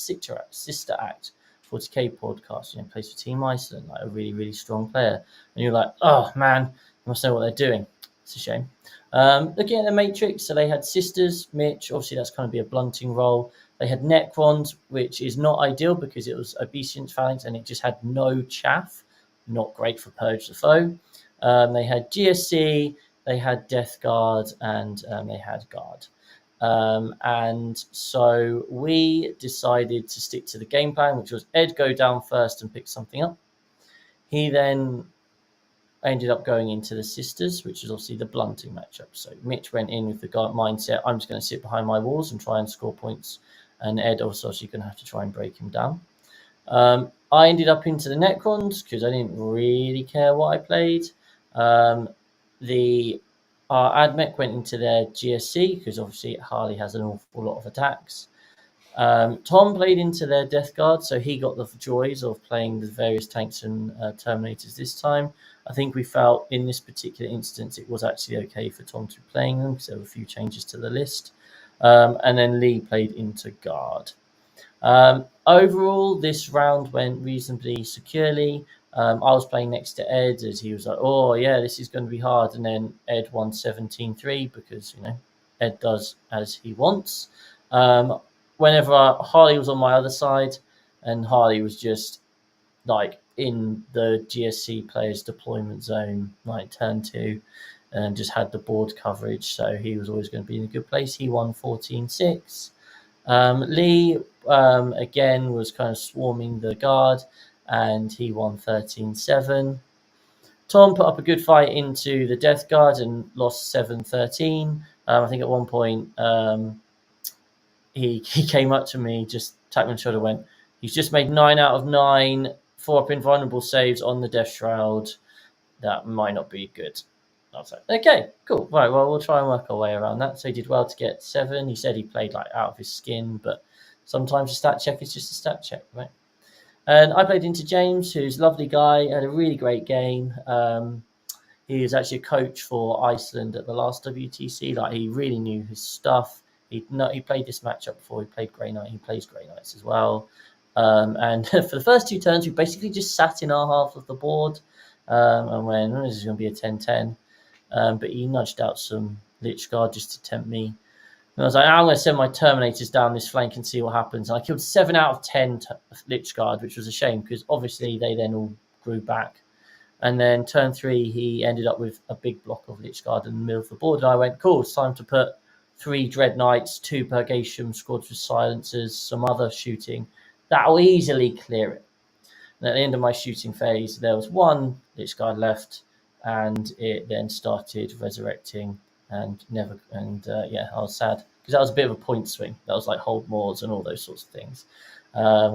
Sister Act 40k podcast, plays for Team Iceland, like a really, really strong player. And you're like, oh man, I must know what they're doing. It's a shame. Looking at the Matrix, so they had Sisters, Mitch, obviously that's going to be a blunting role. They had Necrons, which is not ideal because it was Obedience Phalanx and it just had no chaff. Not great for Purge the Foe. They had GSC, they had Death Guard, and they had Guard. And so we decided to stick to the game plan, which was Ed go down first and pick something up. He then ended up going into the Sisters, which is obviously the blunting matchup. So Mitch went in with the mindset, I'm just going to sit behind my walls and try and score points. And Ed also going to have to try and break him down. I ended up into the Necrons because I didn't really care what I played. Our Admech went into their GSC because obviously Harley has an awful lot of attacks. Tom played into their Death Guard, so he got the joys of playing the various tanks and Terminators this time. I think we felt in this particular instance it was actually okay for Tom to be playing them because there were a few changes to the list. And then Lee played into Guard. Overall, this round went reasonably securely. I was playing next to Ed as he was like, oh, yeah, this is going to be hard. And then Ed won 17-3 because, Ed does as he wants. Whenever Harley was on my other side and Harley was just like in the GSC players deployment zone, like turn 2, and just had the board coverage. So he was always going to be in a good place. He won 14-6. Lee, again, was kind of swarming the Guard, and he won 13-7. Tom put up a good fight into the Death Guard and lost 7-13. I think at one point he came up to me, just tapped me on the shoulder, went, he's just made 9 out of 9 4-up invulnerable saves on the Death Shroud. That might not be good. I was like, okay, cool. Right, well, we'll try and work our way around that. So he did well to get 7. He said he played like out of his skin, but sometimes a stat check is just a stat check, right? And I played into James, who's a lovely guy, had a really great game. He was actually a coach for Iceland at the last WTC. Like, he really knew his stuff. He played this matchup before. He played Grey Knight. He plays Grey Knights as well. And for the first 2 turns, we basically just sat in our half of the board and went, this is going to be a 10-10. But he nudged out some Lich Guard just to tempt me. And I was like, I'm going to send my Terminators down this flank and see what happens. And I killed 7 out of 10 Lich Guard, which was a shame because obviously they then all grew back. And then turn 3, he ended up with a big block of Lich Guard in the middle of the board. And I went, cool, it's time to put 3 Dread Knights, 2 Purgation squads with silencers, some other shooting. That'll easily clear it. And at the end of my shooting phase, there was 1 Lich Guard left. And it then started resurrecting I was sad because that was a bit of a point swing. That was like hold moors and all those sorts of things,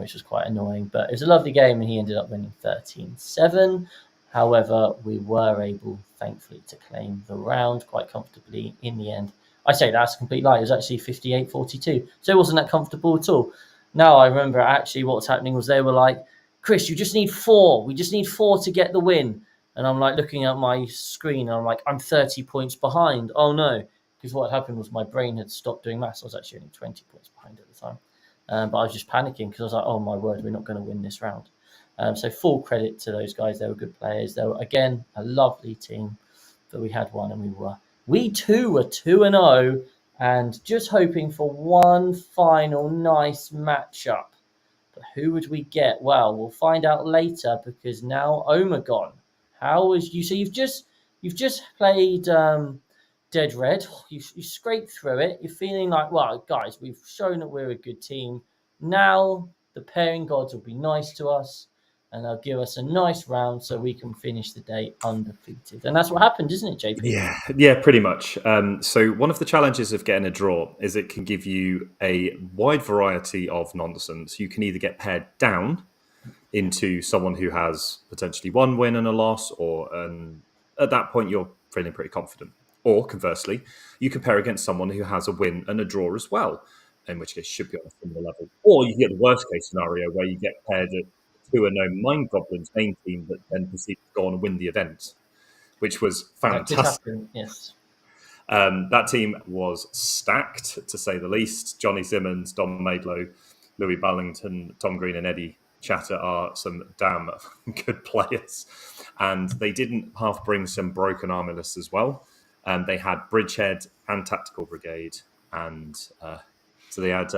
which was quite annoying. But it was a lovely game, and he ended up winning 13-7. However, we were able, thankfully, to claim the round quite comfortably in the end. I say that's a complete lie. It was actually 58-42, so it wasn't that comfortable at all. Now I remember actually what was happening was they were like, Chris, you just need 4. We just need 4 to get the win. And I'm like looking at my screen and I'm like, I'm 30 points behind. Oh no. Because what happened was my brain had stopped doing maths. I was actually only 20 points behind at the time. But I was just panicking because I was like, oh my word, we're not going to win this round. So full credit to those guys. They were good players. They were, again, a lovely team. But we had one and we too were 2-0 and just hoping for one final nice matchup. But who would we get? Well, we'll find out later because now Omegon. How was you? So you've just played Dead Red. You scraped through it. You're feeling like, well, guys, we've shown that we're a good team. Now the pairing gods will be nice to us, and they'll give us a nice round so we can finish the day undefeated. And that's what happened, isn't it, JP? Yeah, pretty much. So one of the challenges of getting a draw is it can give you a wide variety of nonsense. You can either get paired down into someone who has potentially one win and a loss, and at that point you're feeling pretty confident. Or conversely, you can pair against someone who has a win and a draw as well, in which case you should be on a similar level. Or you get the worst case scenario where you get paired to a no Mind Goblins main team that then proceeds to go on and win the event, which was That did fantastic. happen, yes. That team was stacked, to say the least. Johnny Simmons, Dom Maidlow, Louis Ballington, Tom Green and Eddie Chatter are some damn good players. And they didn't half bring some broken army lists as well. They had Bridgehead and Tactical Brigade. And so they had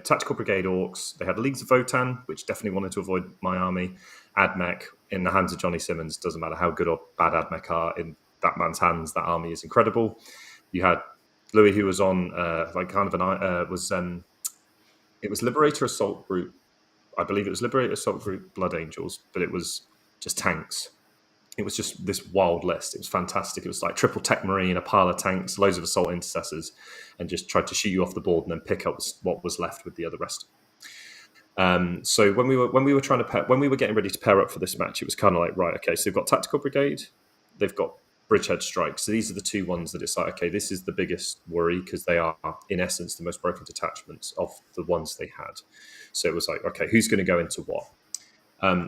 Tactical Brigade Orcs. They had Leagues of Votan, which definitely wanted to avoid my army. Admech in the hands of Johnny Simmons. Doesn't matter how good or bad Admech are in that man's hands, that army is incredible. You had Louis, who was on it was Liberator Assault Group. I believe it was Liberator Assault Group Blood Angels, but it was just tanks. It was just this wild list. It was fantastic. It was like triple Tech Marine, a pile of tanks, loads of assault intercessors, and just tried to shoot you off the board and then pick up what was left with the other rest. So when we were getting ready to pair up for this match, it was kind of like, right, okay, so they've got Tactical Brigade, they've got Bridgehead Strike. So these are the two ones that it's like, okay, this is the biggest worry because they are, in essence, the most broken detachments of the ones they had. So it was like, okay, who's going to go into what?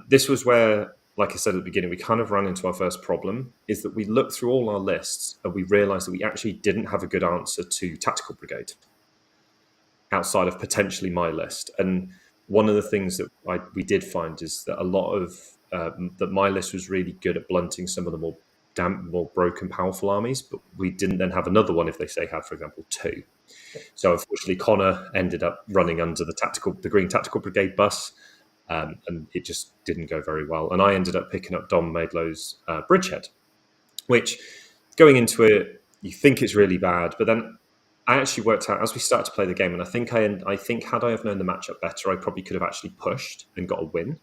This was where, like I said at the beginning, we kind of ran into our first problem, is that we looked through all our lists and we realised that we actually didn't have a good answer to Tactical Brigade outside of potentially my list. And one of the things that we did find is that a lot of that my list was really good at blunting some of the more broken, powerful armies, but we didn't then have another one if they say had, for example, two. So unfortunately, Connor ended up running under the Green Tactical Brigade bus, and it just didn't go very well. And I ended up picking up Dom Maidlow's Bridgehead, which going into it, you think it's really bad, but then I actually worked out as we started to play the game, and I think had I have known the matchup better, I probably could have actually pushed and got a win.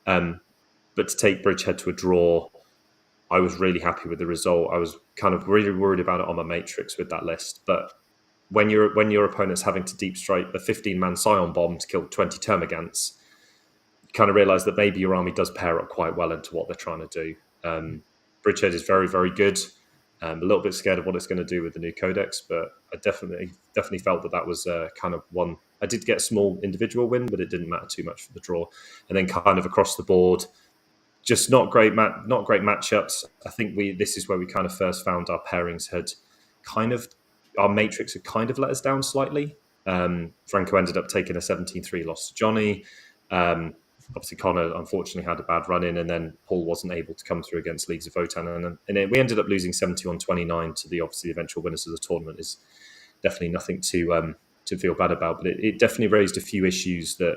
But to take Bridgehead to a draw, I was really happy with the result. I was kind of really worried about it on my matrix with that list. But when your opponent's having to deep strike the 15-man Scion bomb to kill 20 Termagants, you kind of realise that maybe your army does pair up quite well into what they're trying to do. Bridgehead is very, very good. A little bit scared of what it's going to do with the new codex, but I definitely felt that was kind of one. I did get a small individual win, but it didn't matter too much for the draw. And then kind of across the board, just not great matchups. I think this is where we kind of first found our pairings our matrix had kind of let us down slightly. Franco ended up taking a 17-3 loss to Johnny. Obviously, Connor unfortunately had a bad run in, and then Paul wasn't able to come through against Leagues of Votan, and we ended up losing 71-29 to the obviously eventual winners of the tournament. Is definitely nothing to feel bad about, but it definitely raised a few issues that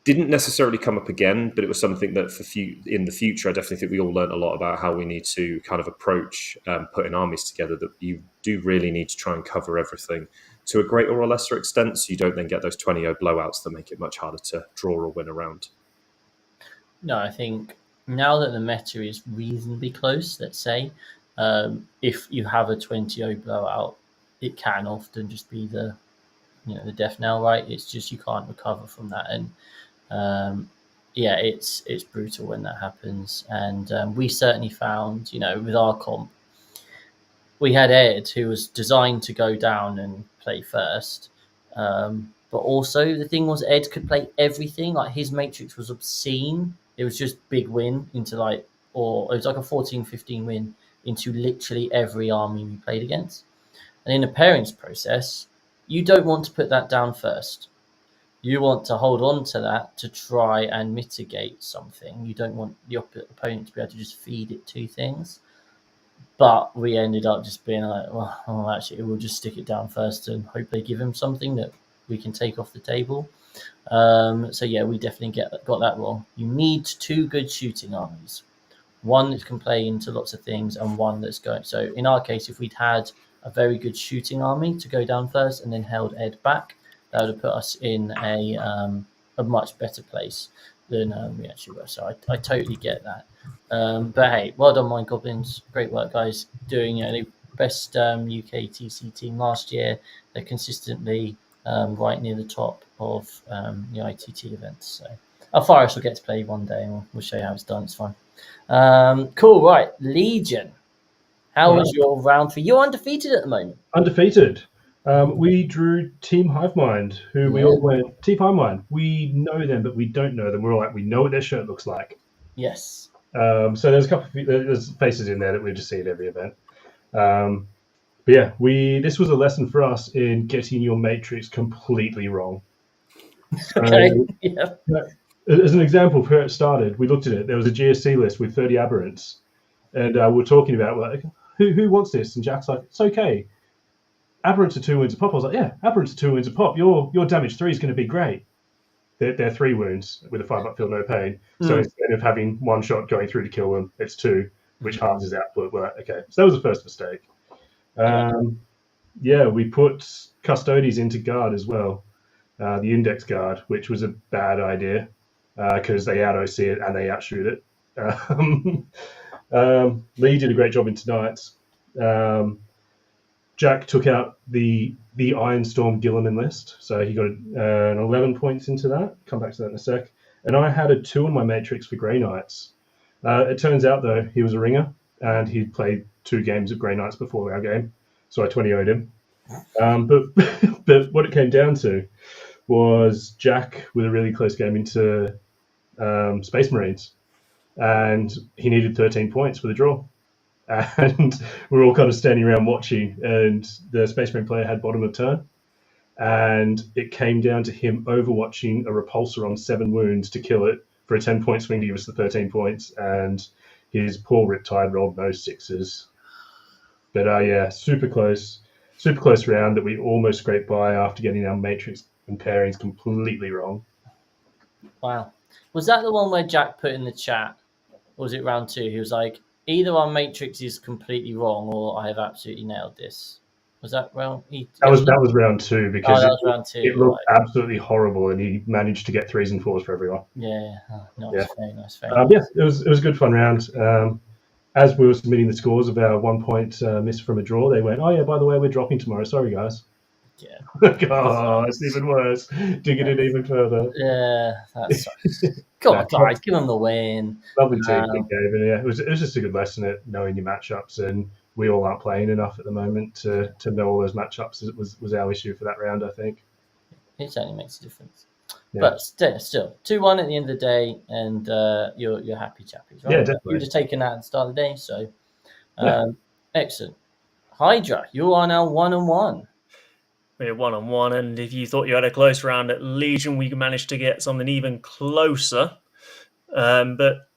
didn't necessarily come up again, but it was something that in the future, I definitely think we all learned a lot about how we need to kind of approach putting armies together, that you do really need to try and cover everything to a greater or lesser extent, so you don't then get those 20-0 blowouts that make it much harder to draw or win around. No, I think now that the meta is reasonably close, let's say, if you have a 20-0 blowout, it can often just be the death knell, right? It's just you can't recover from that, and it's brutal when that happens. And we certainly found, with our comp, we had Ed, who was designed to go down and play first. But also the thing was Ed could play everything. Like his matrix was obscene. It was just big win into it was like a 14-15 win into literally every army we played against. And in the pairings process, you don't want to put that down first. You want to hold on to that to try and mitigate something. You don't want the opponent to be able to just feed it two things. But we ended up just being like, well, actually, we'll just stick it down first and hope they give him something that we can take off the table. We definitely got that wrong. You need two good shooting armies. One that can play into lots of things and one that's going. So in our case, if we'd had a very good shooting army to go down first and then held Ed back, that would have put us in a much better place. than we actually were. So I totally get that. But hey, well done, Mind Goblins. Great work, guys. Doing the best UKTC team last year. They're consistently right near the top of the ITT events. So our Forest will get to play one day, and we'll show you how it's done. It's fun. Cool, right? Legion. How was your round 3? You're undefeated at the moment. Undefeated. We drew Team Hivemind, who we all went, Team Hivemind, we know them, but we don't know them. We're all like, we know what their shirt looks like. Yes. So there's a couple of there's faces in there that we just see at every event. But yeah, this was a lesson for us in getting your matrix completely wrong. So, Okay. Yeah. As an example of where it started, we looked at it. There was a GSC list with 30 aberrants, and we're talking about like, who wants this? And Jack's like, it's okay. Aberrants are 2 wounds a pop. I was like, yeah, aberrants are 2 wounds a pop. Your damage 3 is going to be great. They're 3 wounds with a 5 up field, no pain. So instead of having 1 shot going through to kill them, it's 2, which halves his output. We're like, okay, so that was the first mistake. Yeah, we put Custodies into guard as well, the index guard, which was a bad idea because they out OC it and they outshoot it. Lee did a great job in tonight's. Jack took out the Ironstorm Gilliman list, so he got an 11 points into that. Come back to that in a sec. And I had a 2 on my matrix for Grey Knights. It turns out, though, he was a ringer, and he'd played 2 games of Grey Knights before our game, so I 20-0'd him. But what it came down to was Jack with a really close game into Space Marines, and he needed 13 points for the draw. And we're all kind of standing around watching, and the Space Marine player had bottom of turn, and it came down to him overwatching a repulsor on 7 wounds to kill it for a 10-point swing to give us the 13 points, and his poor Riptide rolled no 6s. But yeah, super close round that we almost scraped by after getting our matrix and pairings completely wrong. Wow. Was that the one where Jack put in the chat, or was it round 2? He was like, either our matrix is completely wrong or I have absolutely nailed this. Was that round? That was round 2 because that was round 2. It looked absolutely horrible, and he managed to get 3s and 4s for everyone. Yeah, nice. Yeah, it was a good fun round. As we were submitting the scores of our 1 point miss from a draw, they went, "Oh yeah, by the way, we're dropping tomorrow. Sorry, guys." Yeah. Oh, it's even worse. Digging it even further. Yeah, that sucks. Come on, guys, give them the win. Lovely team, good game, and yeah, it was just a good lesson at knowing your matchups, and we all aren't playing enough at the moment to know all those matchups. It was our issue for that round, I think. It certainly makes a difference. Yeah. But still, 2-1 at the end of the day, and you're happy chappies, right? Yeah, definitely. You were just taking that at the start of the day, so excellent. Hydra, you are now 1-1. We're 1-1, and if you thought you had a close round at Legion, we managed to get something even closer. But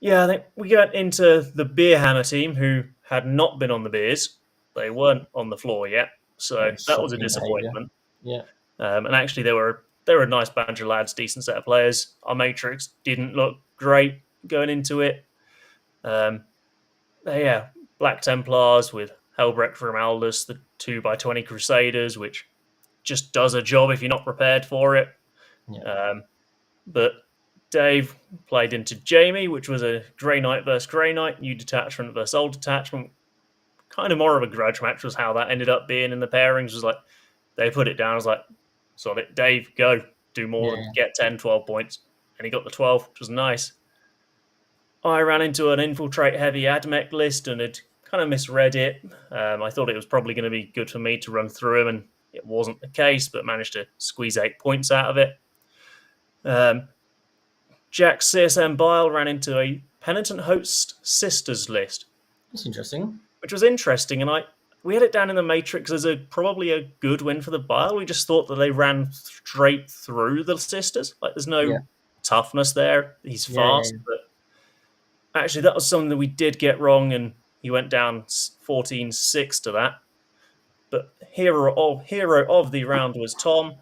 yeah, I think we got into the Beer Hammer team, who had not been on the beers. They weren't on the floor yet, so that was a disappointment. Yeah. And actually, they were a nice bunch of lads, decent set of players. Our matrix didn't look great going into it. Black Templars with Helbrecht from Aldous, the 2x20 Crusaders, which just does a job if you're not prepared for it. Yeah. But Dave played into Jamie, which was a Grey Knight versus Grey Knight, new detachment versus old detachment. Kind of more of a grudge match was how that ended up being in the pairings. Was like, they put it down. I was like, sod it, Dave, go. Do more than get 10, 12 points. And he got the 12, which was nice. I ran into an infiltrate heavy AdMech list and had kind of misread it. I thought it was probably going to be good for me to run through him, and it wasn't the case, but managed to squeeze 8 points out of it. Jack CSM Bile ran into a Penitent Host Sisters list. That's interesting. Which was interesting, and we had it down in the Matrix as probably a good win for the Bile. We just thought that they ran straight through the Sisters. Like, there's no toughness there. He's fast, but actually that was something that we did get wrong, and he went down 14-6 to that. But hero of the round was Tom,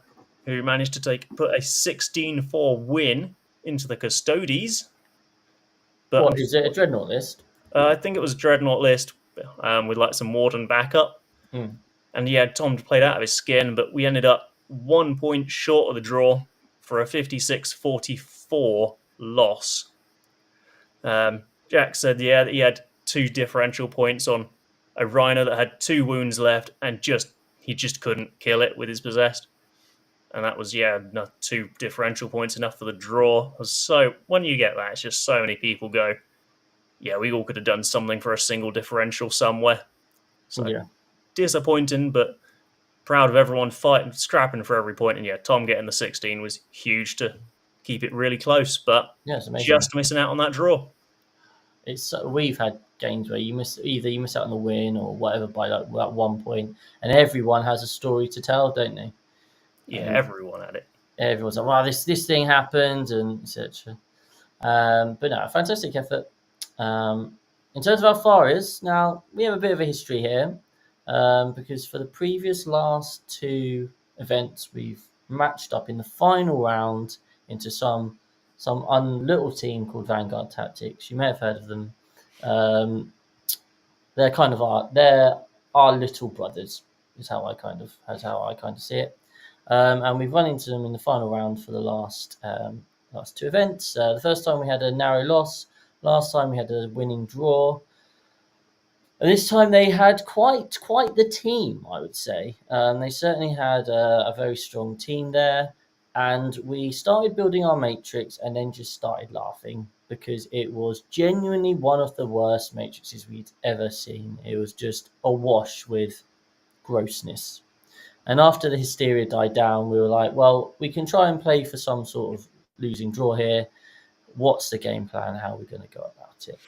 who managed to put a 16-4 win into the Custodies. But what, is it a Dreadnought list? I think it was a Dreadnought list with like some Warden backup. And he had Tom to play out of his skin, but we ended up 1 point short of the draw for a 56-44 loss. Jack said, yeah, that he had 2 differential points on a Rhino that had 2 wounds left, and he just couldn't kill it with his possessed. And that was, 2 differential points enough for the draw. So when you get that, it's just so many people go, yeah, we all could have done something for a single differential somewhere. So disappointing, but proud of everyone fighting, scrapping for every point. And yeah, Tom getting the 16 was huge to keep it really close, but it's amazing. Just missing out on that draw. We've had games where you miss out on the win or whatever by like that 1 point, and everyone has a story to tell, don't they? Yeah, everyone had it. Everyone's like, "Wow, this thing happened," and etc. But no, fantastic effort. In terms of how far is now, we have a bit of a history here, because for the previous last 2 events, we've matched up in the final round into some little team called Vanguard Tactics. You may have heard of them. They're kind of our little brothers, is how I kind of see it. And we've run into them in the final round for the last 2 events. The first time we had a narrow loss. Last time we had a winning draw. And this time they had quite the team, I would say. They certainly had a very strong team there. And we started building our matrix and then just started laughing because it was genuinely one of the worst matrices we'd ever seen. It was just awash with grossness. And after the hysteria died down, we were like, well, we can try and play for some sort of losing draw here. What's the game plan? How are we going to go about it?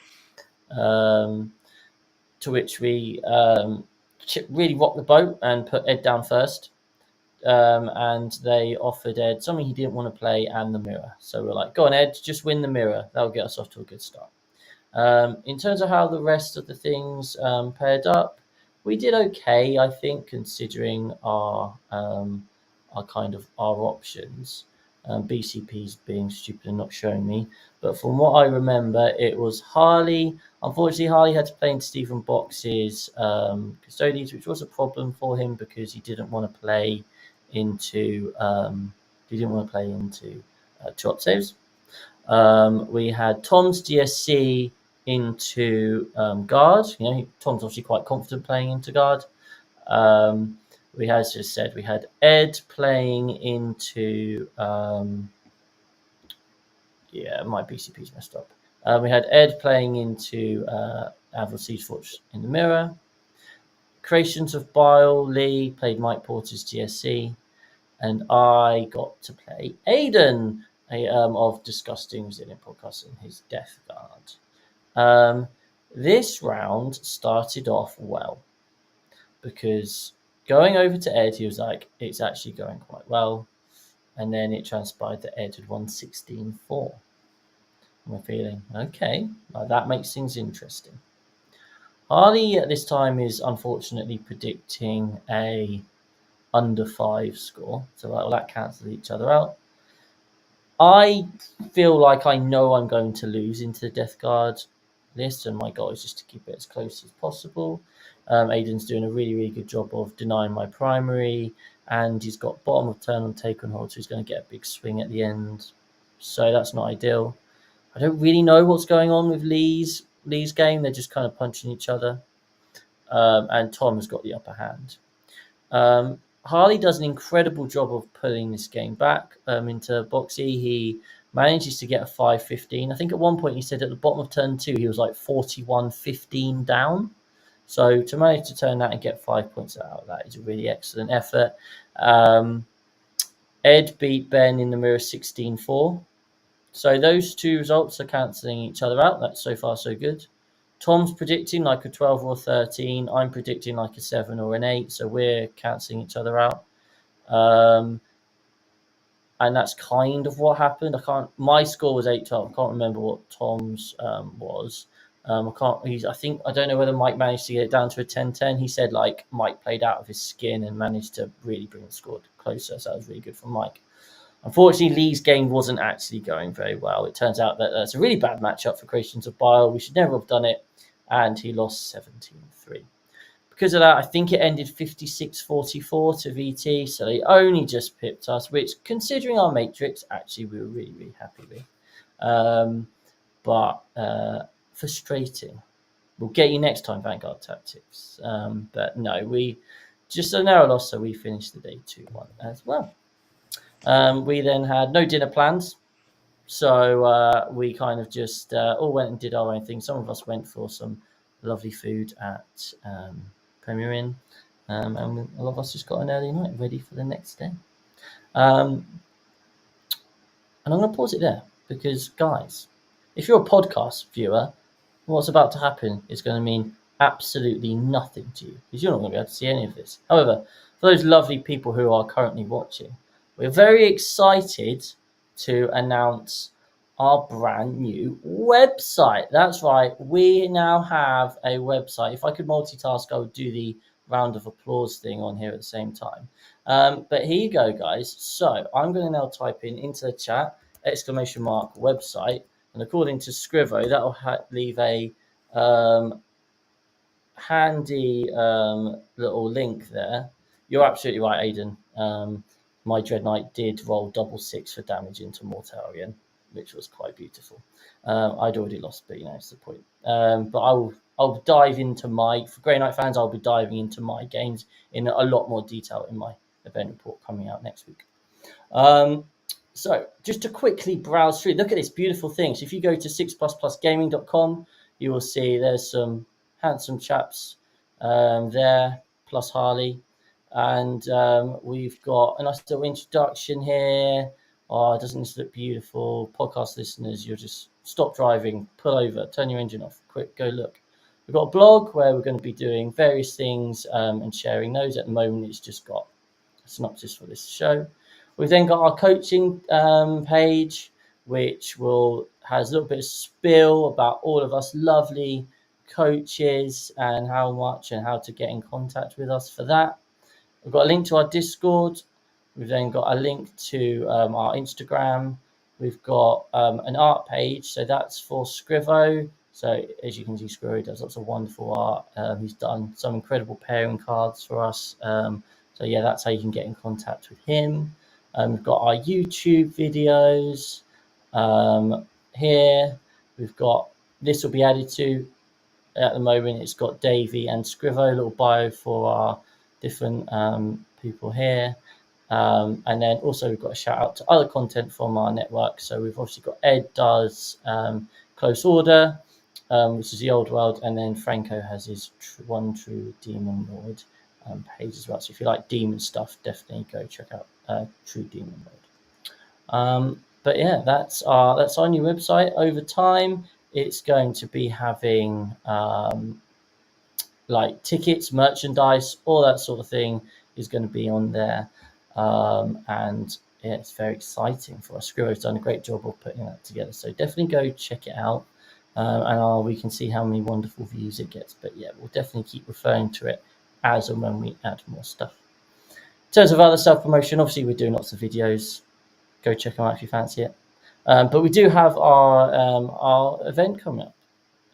To which we really rocked the boat and put Ed down first. And they offered Ed something he didn't want to play and the mirror. So we're like, go on, Ed, just win the mirror. That'll get us off to a good start. In terms of how the rest of the things paired up, we did okay, I think, considering our options. BCP's being stupid and not showing me. But from what I remember, it was Harley. Unfortunately, Harley had to play into Stephen Box's custodians, which was a problem for him because he didn't want to play into chop saves. We had Tom's DSC into guard. Tom's obviously quite confident playing into guard. We had Ed playing into my BCP's messed up. We had Ed playing into Avril Siege Fortress in the mirror. Creations of Bile, Lee played Mike Porter's GSC, and I got to play Aidan of Disgusting Resilient Podcast in his Death Guard. This round started off well because going over to Ed, he was like, it's actually going quite well. And then it transpired that Ed had won 16-4. And we're feeling, okay, well, that makes things interesting. Harley at this time is unfortunately predicting a under 5 score. So that cancels each other out. I feel like I know I'm going to lose into the Death Guard list, and my goal is just to keep it as close as possible. Aidan's doing a really, really good job of denying my primary, and he's got bottom of turn on take on hold, so he's going to get a big swing at the end. So that's not ideal. I don't really know what's going on with Lee's game. They're just kind of punching each other. And Tom has got the upper hand. Harley does an incredible job of pulling this game back into Boxy. He manages to get a 5-15. I think at one point he said at the bottom of turn 2 he was like 41-15 down. So to manage to turn that and get 5 points out of that is a really excellent effort. Ed beat Ben in the mirror 16-4. So those 2 results are cancelling each other out. That's so far so good. Tom's predicting like a 12 or 13. I'm predicting like a 7 or an 8. So we're cancelling each other out. And that's kind of what happened. My score was 8-12. I can't remember what Tom's was. I don't know whether Mike managed to get it down to a 10-10. He said like Mike played out of his skin and managed to really bring the score closer. So that was really good from Mike. Unfortunately, Lee's game wasn't actually going very well. It turns out that that's a really bad matchup for Creations of Bile. We should never have done it. And he lost 17-3. because of that, I think it ended 56-44 to VT. So they only just pipped us, which, considering our matrix, actually we were really, really happy with. But frustrating. We'll get you next time, Vanguard Tactics. But no, we just a narrow loss, so we finished the day 2-1 as well. We then had no dinner plans. So we kind of just all went and did our own thing. Some of us went for some lovely food at Premier Inn, and a lot of us just got an early night ready for the next day. And I'm going to pause it there because, guys, if you're a podcast viewer, what's about to happen is going to mean absolutely nothing to you because you're not going to be able to see any of this. However, for those lovely people who are currently watching, we're very excited to announce our brand new website. That's right, we now have a website. If I could multitask, I would do the round of applause thing on here at the same time. But here you go, guys. So I'm going to now type into the chat !website, and according to Scrivo, that will leave a handy little link there. You're absolutely right, Aidan. My Dread Knight did roll 6 for damage into Mortarion, which was quite beautiful. I'd already lost, but it's the point. But I'll dive into for Grey Knight fans, I'll be diving into my games in a lot more detail in my event report coming out next week. So just to quickly browse through, look at this beautiful thing. So if you go to 6+gaming.com, you will see there's some handsome chaps there, plus Harley. And we've got a nice little introduction here. Oh, doesn't this look beautiful? Podcast listeners, you'll just stop driving, pull over, turn your engine off, quick, go look. We've got a blog where we're going to be doing various things and sharing those. At the moment, it's just got a synopsis for this show. We've then got our coaching page, which has a little bit of spill about all of us lovely coaches and how to get in contact with us for that. We've got a link to our Discord. We've then got a link to our Instagram. We've got an art page. So that's for Scrivo. So as you can see, Scrivo does lots of wonderful art. He's done some incredible pairing cards for us. So yeah, that's how you can get in contact with him. We've got our YouTube videos here. We've got, this will be added to at the moment. It's got Davey and Scrivo, a little bio for our different people here. And then also we've got a shout out to other content from our network. So we've obviously got Ed does Close Order, which is the old world, and then Franco has his One True Demon Lord page as well. So if you like demon stuff, definitely go check out True Demon Lord. But yeah, that's our new website. Over time, it's going to be having like tickets, merchandise, all that sort of thing is going to be on there. And yeah, it's very exciting for us. Scrivo's done a great job of putting that together. So definitely go check it out. And we can see how many wonderful views it gets. But yeah, we'll definitely keep referring to it as and when we add more stuff. In terms of other self-promotion, obviously we're doing lots of videos. Go check them out if you fancy it. But we do have our event coming up.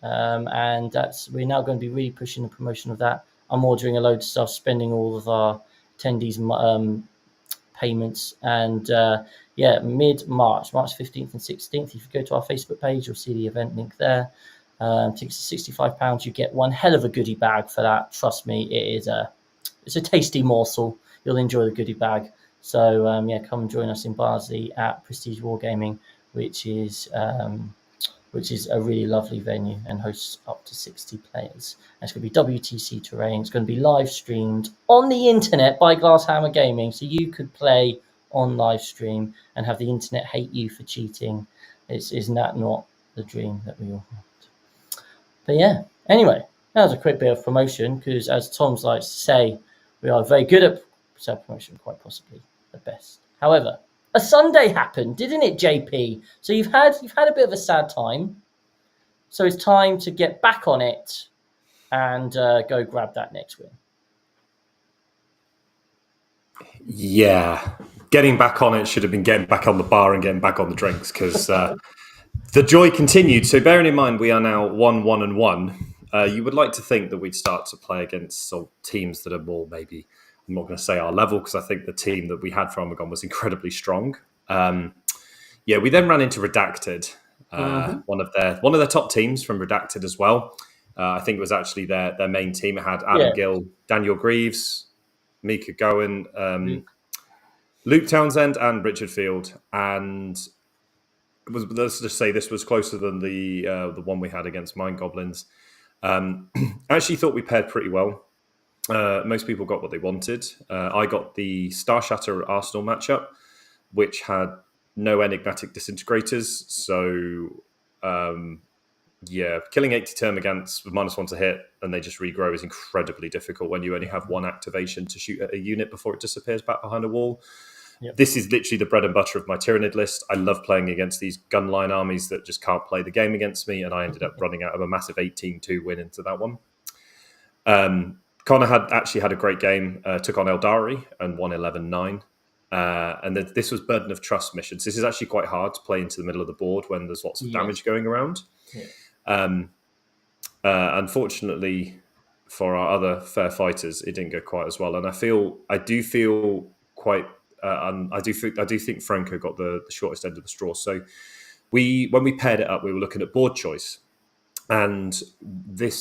And we're now going to be really pushing the promotion of that. I'm ordering a load of stuff, spending all of our attendees' payments, and mid-March, March 15th and 16th. If you go to our Facebook page, you'll see the event link there. Tickets are £65. You get one hell of a goodie bag for that. Trust me, it's a tasty morsel. You'll enjoy the goodie bag. So come and join us in Barnsley at Prestige Wargaming, which is a really lovely venue and hosts up to 60 players. And it's going to be WTC terrain. It's going to be live streamed on the internet by Glasshammer Gaming, so you could play on live stream and have the internet hate you for cheating. Isn't that not the dream that we all want? But yeah, anyway, that was a quick bit of promotion because, as Tom's likes to say, we are very good at self-promotion, quite possibly the best. However, a Sunday happened, didn't it, JP? So you've had a bit of a sad time. So it's time to get back on it and go grab that next win. Yeah, getting back on it should have been getting back on the bar and getting back on the drinks because the joy continued. So bearing in mind we are now 1-1-1. you would like to think that we'd start to play against some teams that are more maybe, I'm not going to say our level, because I think the team that we had for Armagon was incredibly strong. We then ran into Redacted, one of their top teams from Redacted as well. I think it was actually their main team. It had Adam Gill, Daniel Greaves, Mika Gowan, Luke Townsend, and Richard Field. And let's just say this was closer than the one we had against Mind Goblins. I actually thought we paired pretty well. Most people got what they wanted. I got the Star Shatter Arsenal matchup, which had no enigmatic disintegrators. So, killing 80 term against with -1 to hit and they just regrow is incredibly difficult when you only have one activation to shoot at a unit before it disappears back behind a wall. Yep. This is literally the bread and butter of my Tyranid list. I love playing against these gunline armies that just can't play the game against me, and I ended up running out of a massive 18-2 win into that one. Connor had a great game, took on Eldari and won 11-9. And this was Burden of Trust missions. This is actually quite hard to play into the middle of the board when there's lots of damage going around. Yeah. Unfortunately for our other fair fighters, it didn't go quite as well. And I do think Franco got the shortest end of the straw. So when we paired it up, we were looking at board choice. And there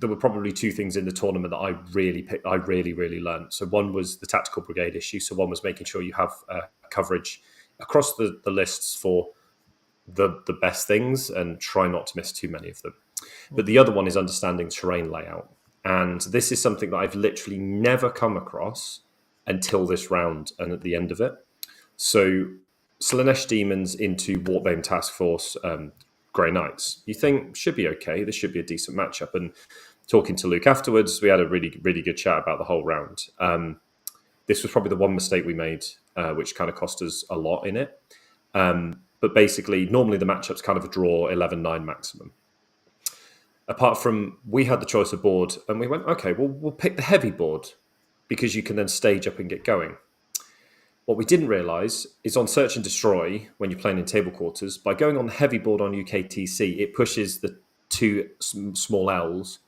were probably two things in the tournament that I really learned. So one was the tactical brigade issue. So one was making sure you have coverage across the lists for the best things and try not to miss too many of them. But the other one is understanding terrain layout. And this is something that I've literally never come across until this round and at the end of it. So Slaanesh Demons into Wartbane Task Force Grey Knights. You think should be okay. This should be a decent matchup. And talking to Luke afterwards, we had a really, really good chat about the whole round. This was probably the one mistake we made, which kind of cost us a lot in it. But basically, normally the matchup's kind of a draw, 11-9 maximum. Apart from, we had the choice of board, and we went, okay, well, we'll pick the heavy board because you can then stage up and get going. What we didn't realise is on Search and Destroy, when you're playing in table quarters, by going on the heavy board on UKTC, it pushes the two small L's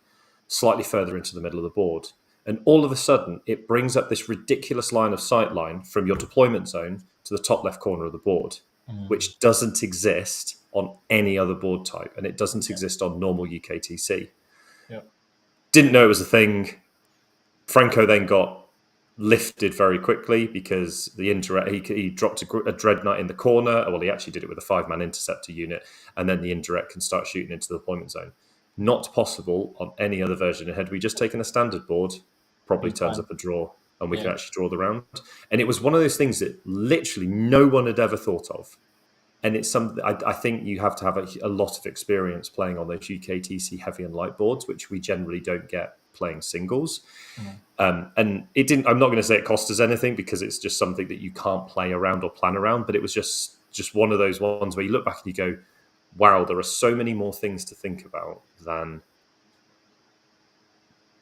slightly further into the middle of the board. And all of a sudden, it brings up this ridiculous line of sight line from your deployment zone to the top left corner of the board, which doesn't exist on any other board type. And it doesn't exist on normal UKTC. Didn't know it was a thing. Franco then got lifted very quickly because the indirect he dropped a Dread Knight in the corner. Well, he actually did it with a 5-man interceptor unit, and then the indirect can start shooting into the deployment zone. Not possible on any other version. Had we just taken a standard board, probably turns up a draw, and we can actually draw the round. And it was one of those things that literally no one had ever thought of. And it's something I think you have to have a lot of experience playing on those UKTC heavy and light boards, which we generally don't get playing singles. And it didn't. I'm not going to say it cost us anything because it's just something that you can't play around or plan around. But it was just one of those ones where you look back and you go, "Wow, there are so many more things to think about than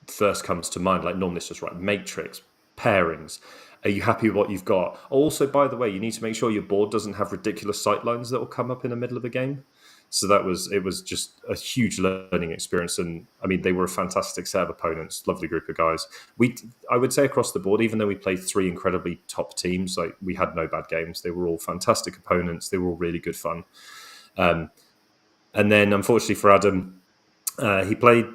first comes to mind." Like normally it's just right matrix pairings. Are you happy with what you've got? Also, by the way, you need to make sure your board doesn't have ridiculous sightlines that will come up in the middle of a game. So it was just a huge learning experience. And I mean, they were a fantastic set of opponents, lovely group of guys. I would say across the board, even though we played three incredibly top teams, like we had no bad games. They were all fantastic opponents. They were all really good fun. And then unfortunately for Adam, he played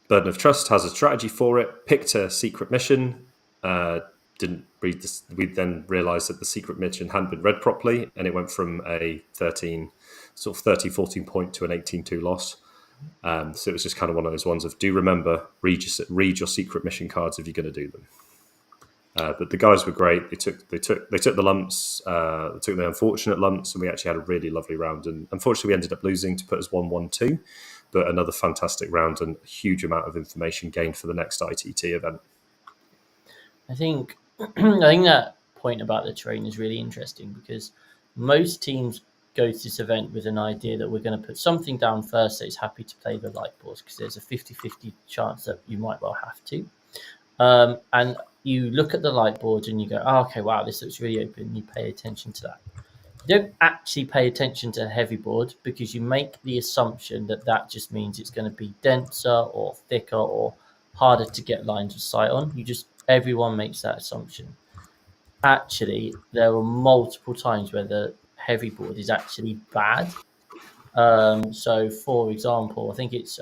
Burden of Trust, has a strategy for it, picked a secret mission, didn't read this. We then realised that the secret mission hadn't been read properly, and it went from a 13, 14 point to an 18-2 loss. So it was just kind of one of those ones of do remember, read your secret mission cards if you're going to do them. But the guys were great. They took the lumps, they took the unfortunate lumps, and we actually had a really lovely round. And unfortunately, we ended up losing to put us 1-1-2. But another fantastic round and a huge amount of information gained for the next ITT event. I think that point about the terrain is really interesting because most teams go to this event with an idea that we're going to put something down first that is happy to play the light boards because there's a 50-50 chance that you might well have to. And you look at the light boards and you go, oh, okay, wow, this looks really open. You pay attention to that. You don't actually pay attention to heavy board because you make the assumption that that just means it's going to be denser or thicker or harder to get lines of sight on. Everyone makes that assumption. Actually, there were multiple times where the heavy board is actually bad. So, for example, I think it's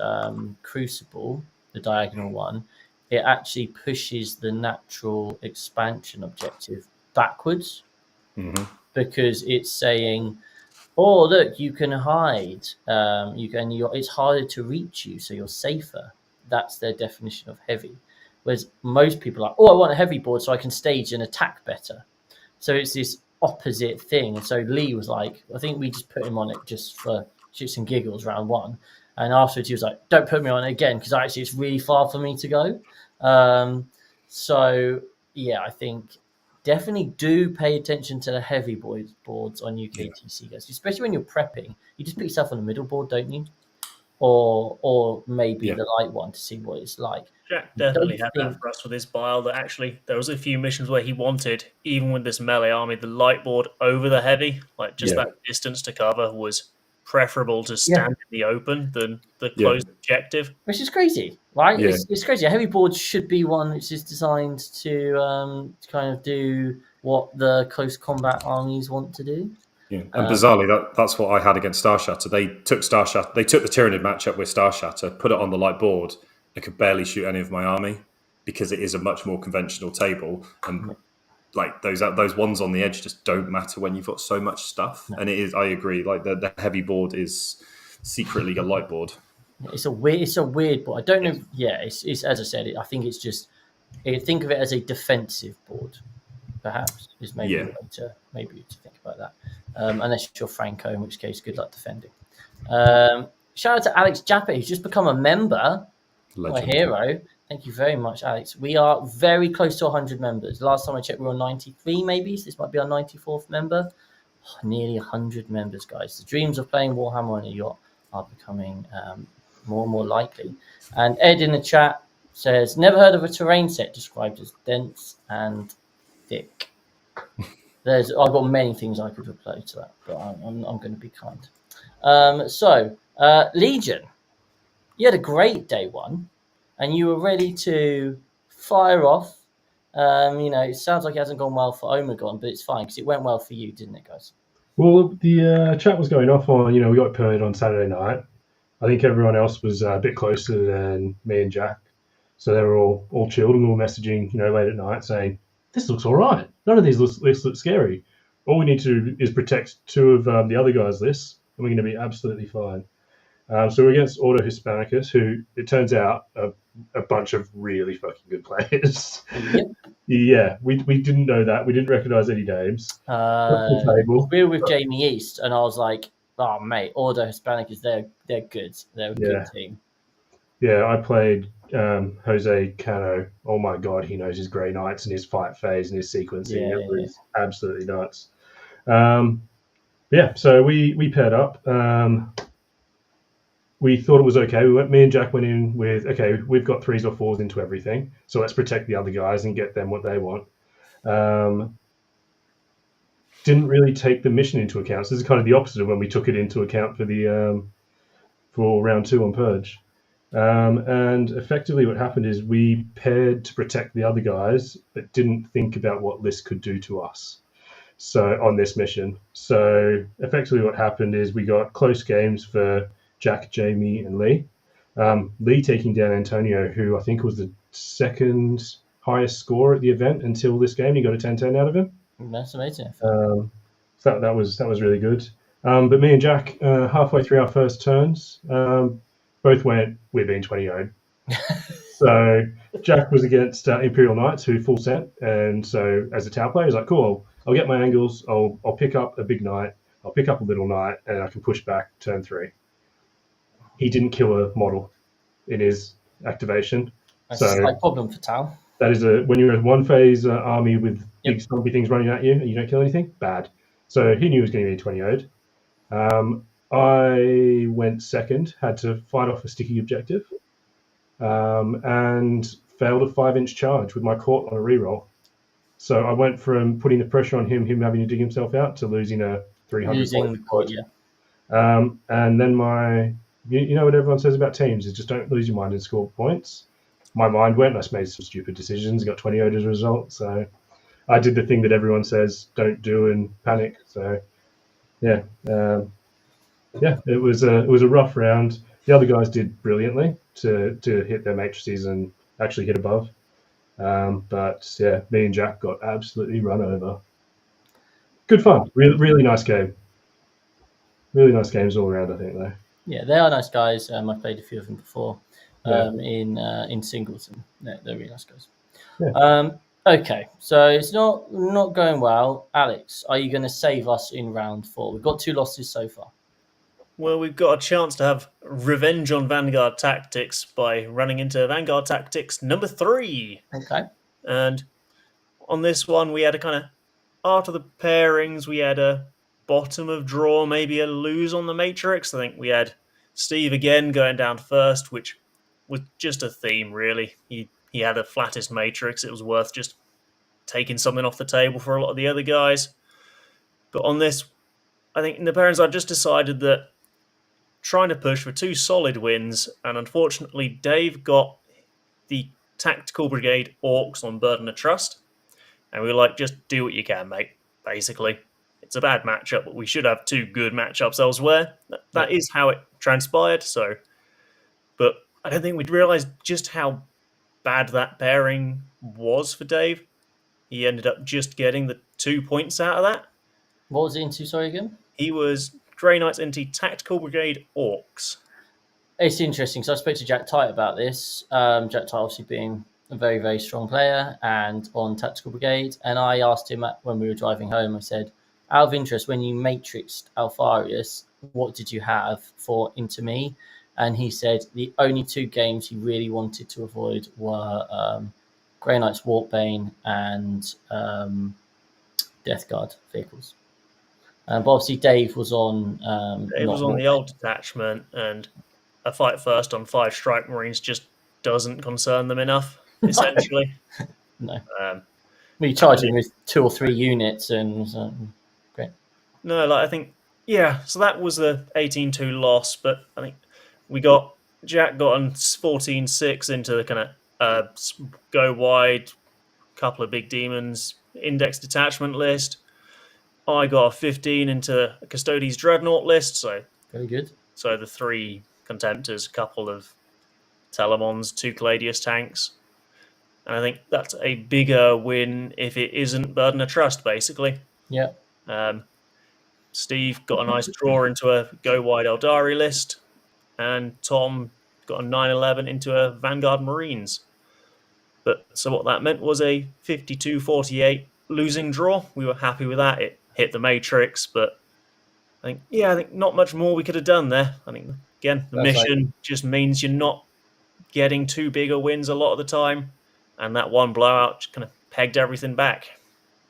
Crucible, the diagonal one. It actually pushes the natural expansion objective backwards because it's saying, "Oh, look, you can hide. It's harder to reach you, so you're safer." That's their definition of heavy. Whereas most people are, "Oh, I want a heavy board so I can stage and attack better." So it's this opposite thing. And so Lee was like, I think we just put him on it just for shits and giggles round one. And afterwards he was like, don't put me on it again because actually it's really far for me to go. So yeah, I think definitely do pay attention to the heavy boards on UKTC guys, especially when you're prepping. You just put yourself on the middle board, don't you? Or maybe the light one to see what it's like. Jack definitely had that for us with his bile, that actually there was a few missions where he wanted, even with this melee army, the light board over the heavy. Like just that distance to cover was preferable to stand in the open than the closed objective. Which is crazy, right? Yeah. It's crazy. A heavy board should be one which is designed to kind of do what the close combat armies want to do. Yeah, and bizarrely, that's what I had against Star Shatter. They took the Tyranid matchup with Star Shatter, put it on the light board. I could barely shoot any of my army because it is a much more conventional table, and like those ones on the edge just don't matter when you've got so much stuff. No. And it is, I agree, like the heavy board is secretly a light board. It's a weird board. I don't know. Yeah, it's as I said. I think it's just think of it as a defensive board. Perhaps is maybe a way to think about that. Unless you're Franco, in which case, good luck defending. Shout out to Alex Jappa, who's just become a member. My hero. Thank you very much, Alex. We are very close to 100 members. Last time I checked, we were on 93 maybe. So this might be our 94th member. Nearly 100 members, guys. The dreams of playing Warhammer on a yacht are becoming more and more likely. And Ed in the chat says, never heard of a terrain set described as dense and thick. I've got many things I could reply to that, but I'm going to be kind. Legion, you had a great day one, and you were ready to fire off. It sounds like it hasn't gone well for Omegon, but it's fine because it went well for you, didn't it, guys? Well, the chat was going off on, we got paired on Saturday night. I think everyone else was a bit closer than me and Jack. So they were all chilled and all messaging, late at night saying, this looks all right. None of these look scary. All we need to do is protect two of the other guys' lists, and we're going to be absolutely fine. So we're against Auto Hispanicus, who, it turns out, are a bunch of really fucking good players. Yeah, we didn't know that. We didn't recognise any names. We were with Jamie East, and I was like, oh, mate, Auto Hispanicus, they're good. They're a good team. Yeah, I played Jose Cano. Oh, my God, he knows his Grey Knights and his fight phase and his sequencing. It was absolutely nuts. So we paired up. We thought it was okay. Me and Jack went in with, okay, we've got 3s or 4s into everything, so let's protect the other guys and get them what they want. Didn't really take the mission into account. So this is kind of the opposite of when we took it into account for the for round 2 on Purge. And effectively what happened is we paired to protect the other guys, but didn't think about what this could do to us. So on this mission. So effectively what happened is we got close games for Jack, Jamie, and Lee. Lee taking down Antonio, who I think was the second highest score at the event until this game. He got a 10-10 out of him. That's amazing. So that was really good. But me and Jack, halfway through our first turns, both went, we're being 20-0'd. So Jack was against Imperial Knights, who full sent. And so as a tower player, he's like, cool, I'll get my angles. I'll pick up a big knight. I'll pick up a little knight, and I can push back turn 3. He didn't kill a model in his activation. That's a slight problem for Tal. That is when you're a one-phase army with big zombie things running at you and you don't kill anything, bad. So he knew he was going to be 20-0'd. I went second, had to fight off a sticky objective, and failed a 5-inch charge with my court on a reroll. So I went from putting the pressure on him having to dig himself out, to losing a 300 Losing point the squad. point, yeah. And then you know what everyone says about teams is just don't lose your mind and score points. My mind went. I made some stupid decisions. Got 20 as a result. So I did the thing that everyone says don't do and panic. So yeah, it was a rough round. The other guys did brilliantly to hit their matrices and actually hit above. But yeah, me and Jack got absolutely run over. Good fun. Really nice game. Really nice games all around, I think, though. Yeah, they are nice guys. I've played a few of them before Yeah. in singles, and they're really nice guys. Yeah. Okay, so it's not going well. Alex, are you going to save us in round 4? We've got 2 losses so far. Well, we've got a chance to have revenge on Vanguard Tactics by running into Vanguard Tactics number 3. Okay. And on this one, we had a kind of, after the pairings, we had a bottom of draw, maybe a lose on the matrix. I think we had Steve again going down first, which was just a theme, really. He had the flattest matrix. It was worth just taking something off the table for a lot of the other guys. But on this, I think in the pairings, I just decided that trying to push for 2 solid wins, and unfortunately, Dave got the Tactical Brigade Orcs on Burden of Trust. And we were like, just do what you can, mate, basically. It's a bad matchup, but we should have 2 good matchups elsewhere. That is how it transpired, so. But I don't think we'd realised just how bad that pairing was for Dave. He ended up just getting the 2 points out of that. What was it into, sorry, again? He was Grey Knights into Tactical Brigade Orcs. It's interesting. So I spoke to Jack Tite about this. Jack Tite obviously being a very, very strong player and on Tactical Brigade. And I asked him when we were driving home, I said, out of interest, when you matrixed Alfarius, what did you have for Into Me? And he said the only 2 games he really wanted to avoid were Grey Knights Warpbane and Death Guard vehicles. But obviously Dave was on... Dave was on the old detachment, and a fight first on 5 Strike Marines just doesn't concern them enough, essentially. No. You charge him with 2 or 3 units and great. No, like I think, yeah, so that was the 18-2 loss, but I think Jack got on 14-6 into the kind of go wide, couple of big demons, index detachment list. I got a 15 into a Custodes Dreadnought list, so very good. So the 3 Contemptors, a couple of Telemons, 2 Caladius tanks. And I think that's a bigger win if it isn't Burden of Trust, basically. Yeah. Steve got a nice draw into a Go Wide Eldari list, and Tom got a 9-11 into a Vanguard Marines. But so what that meant was a 52-48 losing draw. We were happy with that. It hit the matrix, but I think not much more we could have done there. I think, again, the mission just means you're not getting too big a wins a lot of the time, and that one blowout just kind of pegged everything back.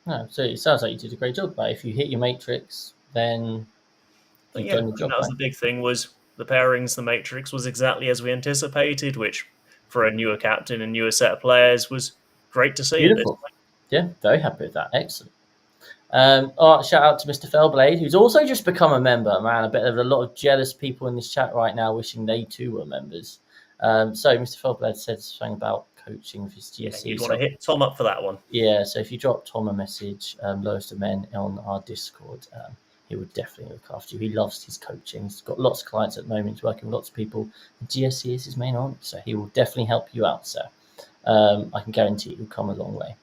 No, so it sounds like you did a great job, but if you hit your matrix, then you've done your job. That was the big thing, was the pairings, the matrix was exactly as we anticipated, which for a newer captain and newer set of players was great to see. Beautiful. Yeah, very happy with that. Excellent. Shout out to Mr. Fellblade, who's also just become a member. Man, I bet there are a lot of jealous people in this chat right now wishing they too were members. So Mr. Fellblade said something about coaching with his GSE. You'd want to hit Tom up for that one. Yeah, so if you drop Tom a message, Lowest of Men, on our Discord, he would definitely look after you. He loves his coaching. He's got lots of clients at the moment. He's working with lots of people. GSE is his main on, so he will definitely help you out, sir. I can guarantee you'll come a long way.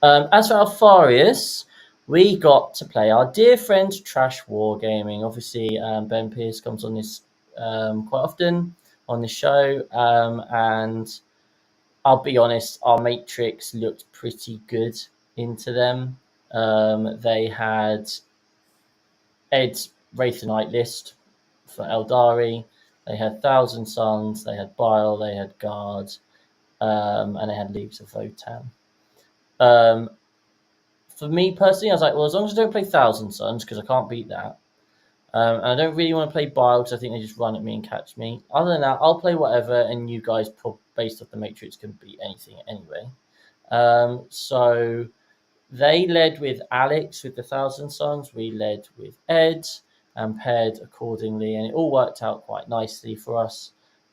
As for Alfarius, we got to play our dear friend Trash Wargaming. Obviously, Ben Pierce comes on this quite often on the show, and I'll be honest, our matrix looked pretty good into them. They had Ed's Wraith and Night list for Eldari. They had Thousand Suns, they had Bile, they had Guard, and they had Leagues of Votan. For me personally, I was like, well, as long as I don't play Thousand Suns, because I can't beat that. And I don't really want to play Bile, because I think they just run at me and catch me. Other than that, I'll play whatever, and you guys, based off the Matrix, can beat anything anyway. So They led with Alex with the Thousand Suns. We led with Ed and paired accordingly, and it all worked out quite nicely for us.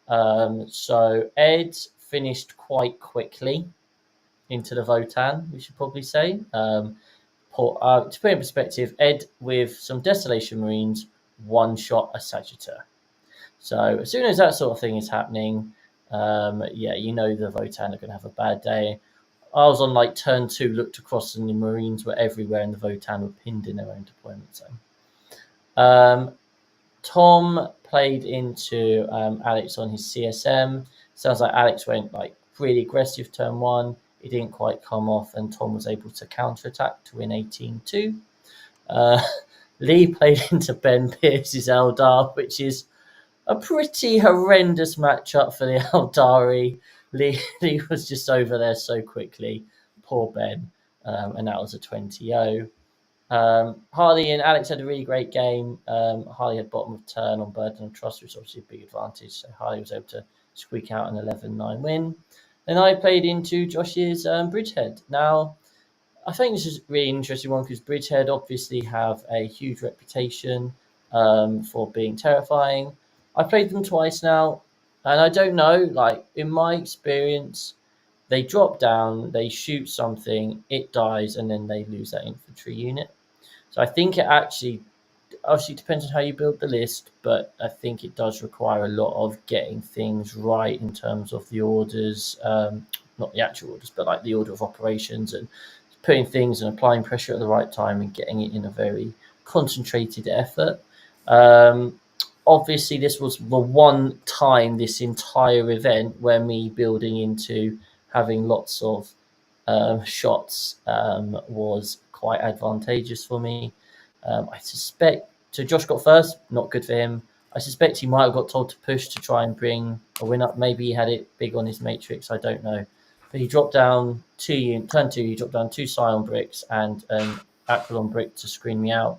So Ed finished quite quickly into the Votan, we should probably say. To put in perspective, Ed with some Desolation Marines one shot a Sagittar. So as soon as that sort of thing is happening, you know the Votan are going to have a bad day. I was on like turn 2, looked across, and the Marines were everywhere, and the Votan were pinned in their own deployment zone. Tom played into Alex on his CSM. Sounds like Alex went like really aggressive turn 1. It didn't quite come off, and Tom was able to counterattack to win 18-2. Lee played into Ben Pierce's Eldar, which is a pretty horrendous matchup for the Eldari. Lee was just over there so quickly. Poor Ben. And that was a 20-0. Harley and Alex had a really great game. Harley had bottom of turn on Burden of Trust, which is obviously a big advantage. So Harley was able to squeak out an 11-9 win. Then I played into Josh's Bridgehead. Now, I think this is a really interesting one because Bridgehead obviously have a huge reputation for being terrifying. I played them twice now, and I don't know, like, in my experience, they drop down, they shoot something, it dies, and then they lose that infantry unit. So I think it actually, obviously depends on how you build the list, but I think it does require a lot of getting things right in terms of the orders, not the actual orders, but like the order of operations and putting things and applying pressure at the right time and getting it in a very concentrated effort. Obviously, this was the one time this entire event where me building into having lots of shots was quite advantageous for me. I suspect, so Josh got first, not good for him. I suspect he might have got told to push to try and bring a win up. Maybe he had it big on his matrix, I don't know. But he dropped down turn 2, he dropped down 2 Scion bricks and an Aquilon brick to screen me out.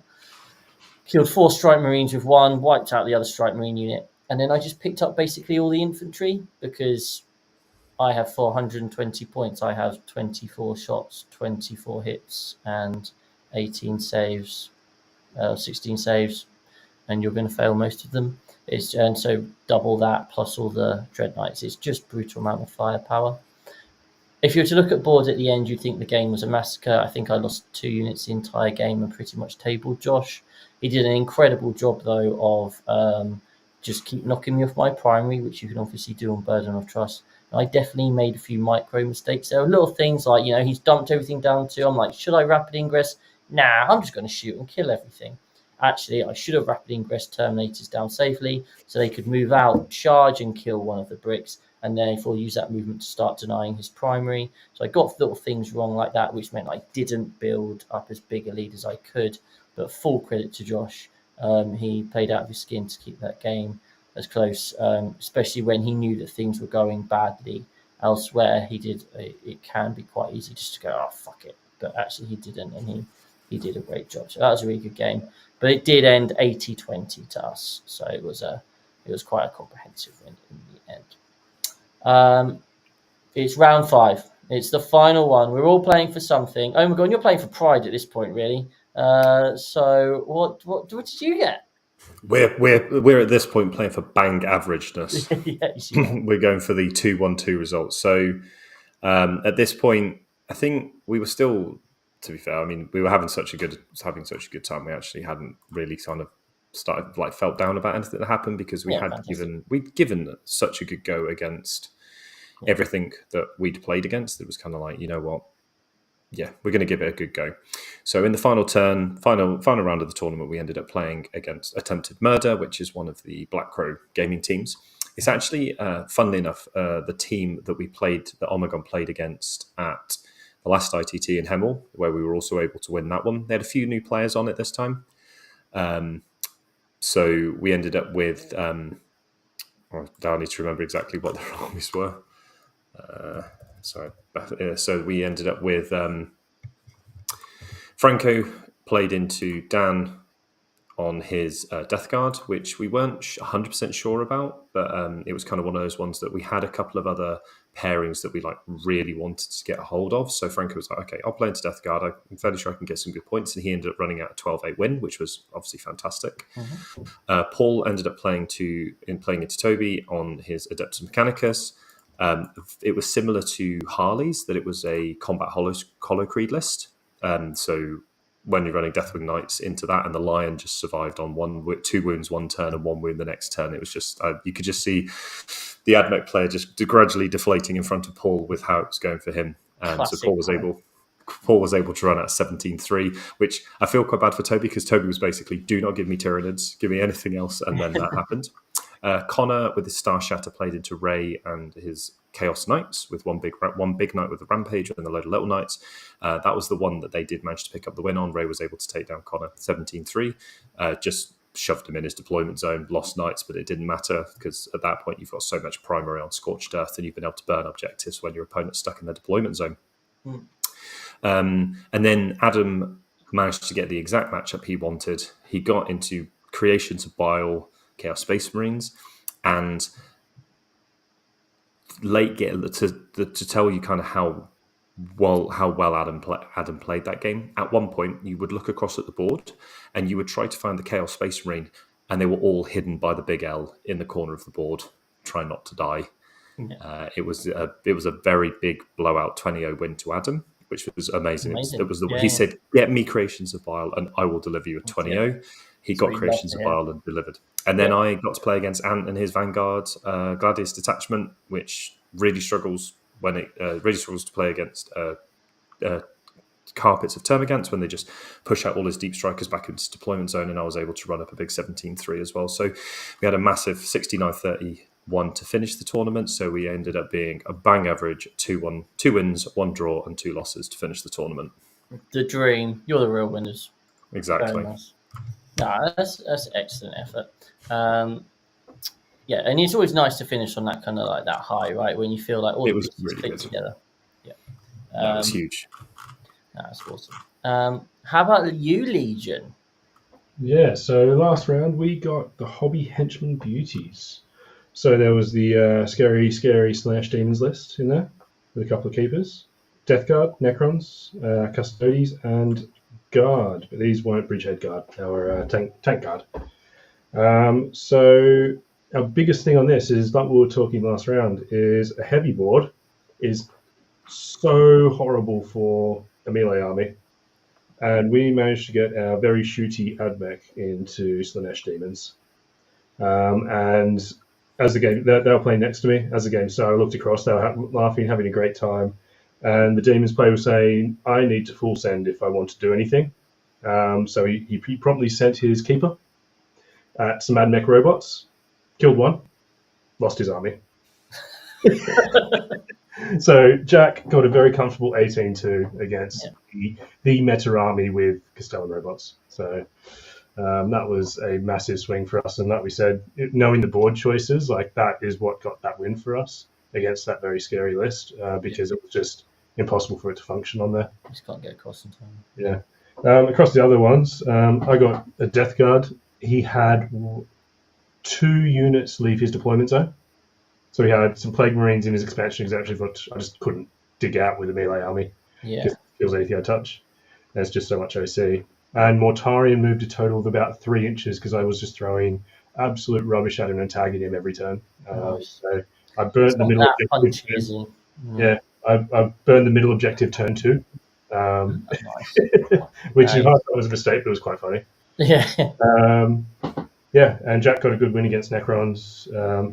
Killed 4 Strike Marines with 1, wiped out the other Strike Marine unit. And then I just picked up basically all the infantry because I have 420 points. I have 24 shots, 24 hits, and 18 saves, 16 saves, and you're going to fail most of them. And so double that plus all the Dread Knights. It's just brutal amount of firepower. If you were to look at board at the end, you'd think the game was a massacre. I think I lost 2 units the entire game and pretty much tabled Josh. He did an incredible job, though, of just keep knocking me off my primary, which you can obviously do on Burden of Trust. And I definitely made a few micro mistakes. There were little things like, he's dumped everything down to, I'm like, should I rapid ingress? Nah, I'm just going to shoot and kill everything. Actually, I should have rapid ingress Terminators down safely so they could move out, charge and kill one of the bricks, and therefore use that movement to start denying his primary. So I got little things wrong like that, which meant I didn't build up as big a lead as I could. But full credit to Josh. He played out of his skin to keep that game as close, especially when he knew that things were going badly elsewhere. It can be quite easy just to go, oh, fuck it. But actually he didn't, and he did a great job. So that was a really good game. But it did end 80-20 to us. So it was quite a comprehensive win in the end. It's round 5. It's the final one. We're all playing for something. Oh my god, you're playing for pride at this point, really. So what did you get? We're at this point playing for bang averageness. Yes, We're going for the 2-1-2 results. So at this point, I think we were still, to be fair, I mean, we were having such a good time. We actually hadn't really kind of felt down about anything that happened because we'd given such a good go against everything that we'd played against. It was kind of like, you know what? Yeah, we're going to give it a good go. So in the final round of the tournament, we ended up playing against Attempted Murder, which is one of the Black Crow gaming teams. It's actually, funnily enough, the team that Omegon played against at the last ITT in Hemel, where we were also able to win that one. They had a few new players on it this time. So we ended up with, I need to remember exactly what their armies were. So we ended up with Franco played into Dan on his Death Guard, which we weren't 100% sure about, but it was kind of one of those ones that we had a couple of other pairings that we like really wanted to get a hold of. So Franco was like, okay, I'll play into Death Guard. I'm fairly sure I can get some good points. And he ended up running out a 12-8 win, which was obviously fantastic. Paul ended up playing into Toby on his Adeptus Mechanicus. It was similar to Harley's, that it was a combat Hollow Creed list. So when you're running Deathwing Knights into that, and the Lion just survived on 2 wounds one turn and 1 wound the next turn. It was just you could just see the AdMech player just gradually deflating in front of Paul with how it was going for him. So Paul was able to run at 17-3, which I feel quite bad for Toby, because Toby was basically, do not give me Tyranids, give me anything else, and then that happened. Connor with his Star Shatter played into Ray and his Chaos Knights with one big knight with a Rampage and a load of little knights. That was the one that they did manage to pick up the win on. Ray was able to take down Connor 17-3. Just shoved him in his deployment zone, lost knights, but it didn't matter, because at that point you've got so much primary on Scorched Earth and you've been able to burn objectives when your opponent's stuck in their deployment zone. And then Adam managed to get the exact matchup he wanted. He got into Creations of Bile, Chaos Space Marines, and to tell you kind of how well Adam played that game. At one point, you would look across at the board and you would try to find the Chaos Space Marine, and they were all hidden by the big L in the corner of the board. Try not to die. It was a very big blowout 20-0 win to Adam, which was amazing. He said, "Get me Creations of Bile, and I will deliver you a 20-0." He got Creations of Bile and delivered. And then I got to play against Ant and his Vanguard Gladius Detachment, which really struggles to play against Carpets of Termagants when they just push out all his deep strikers back into deployment zone, and I was able to run up a big 17-3 as well. So we had a massive 69-31 to finish the tournament. So we ended up being a bang average 2 wins, 1 draw, and 2 losses to finish the tournament. The dream. You're the real winners. Exactly. Nice. No, that's excellent effort. Yeah, and it's always nice to finish on that kind of like that high, right? When you feel like all the pieces really click together. Yeah, that was huge. That's awesome. How about you, Legion? Yeah, so last round we got the Hobby Henchman Beauties. So there was the scary / demons list in there with a couple of keepers, Death Guard, Necrons, Custodes, and Guard, but these weren't Bridgehead Guard. They were tank Guard. So our biggest thing on this is, like we were talking last round, is a heavy board is so horrible for a melee army, and we managed to get our very shooty AdMech into Slanesh Demons. And as the game, they were playing next to me as the game started. I looked across, they were laughing, having a great time. And the Demons player was saying, I need to full send if I want to do anything. So he promptly sent his Keeper at some AdMech robots, killed one, lost his army. So Jack got a very comfortable 18-2 against the meta army with Castellan robots. So that was a massive swing for us. And like we said, knowing the board choices, like that is what got that win for us against that very scary list, because it was just impossible for it to function on there. You just can't get across in time. Yeah. Across the other ones, I got a Death Guard. He had 2 units leave his deployment zone. So he had some Plague Marines in his expansion exemption, which I just couldn't dig out with a melee army. Yeah. Because it kills anything I touch. There's just so much OC. And Mortarion moved a total of about 3 inches because I was just throwing absolute rubbish at him and tagging him every turn. So I burnt the middle objective. Yeah, I burned the middle objective turn 2. Which I thought was a mistake, but it was quite funny. Yeah. Yeah, and Jack got a good win against Necrons.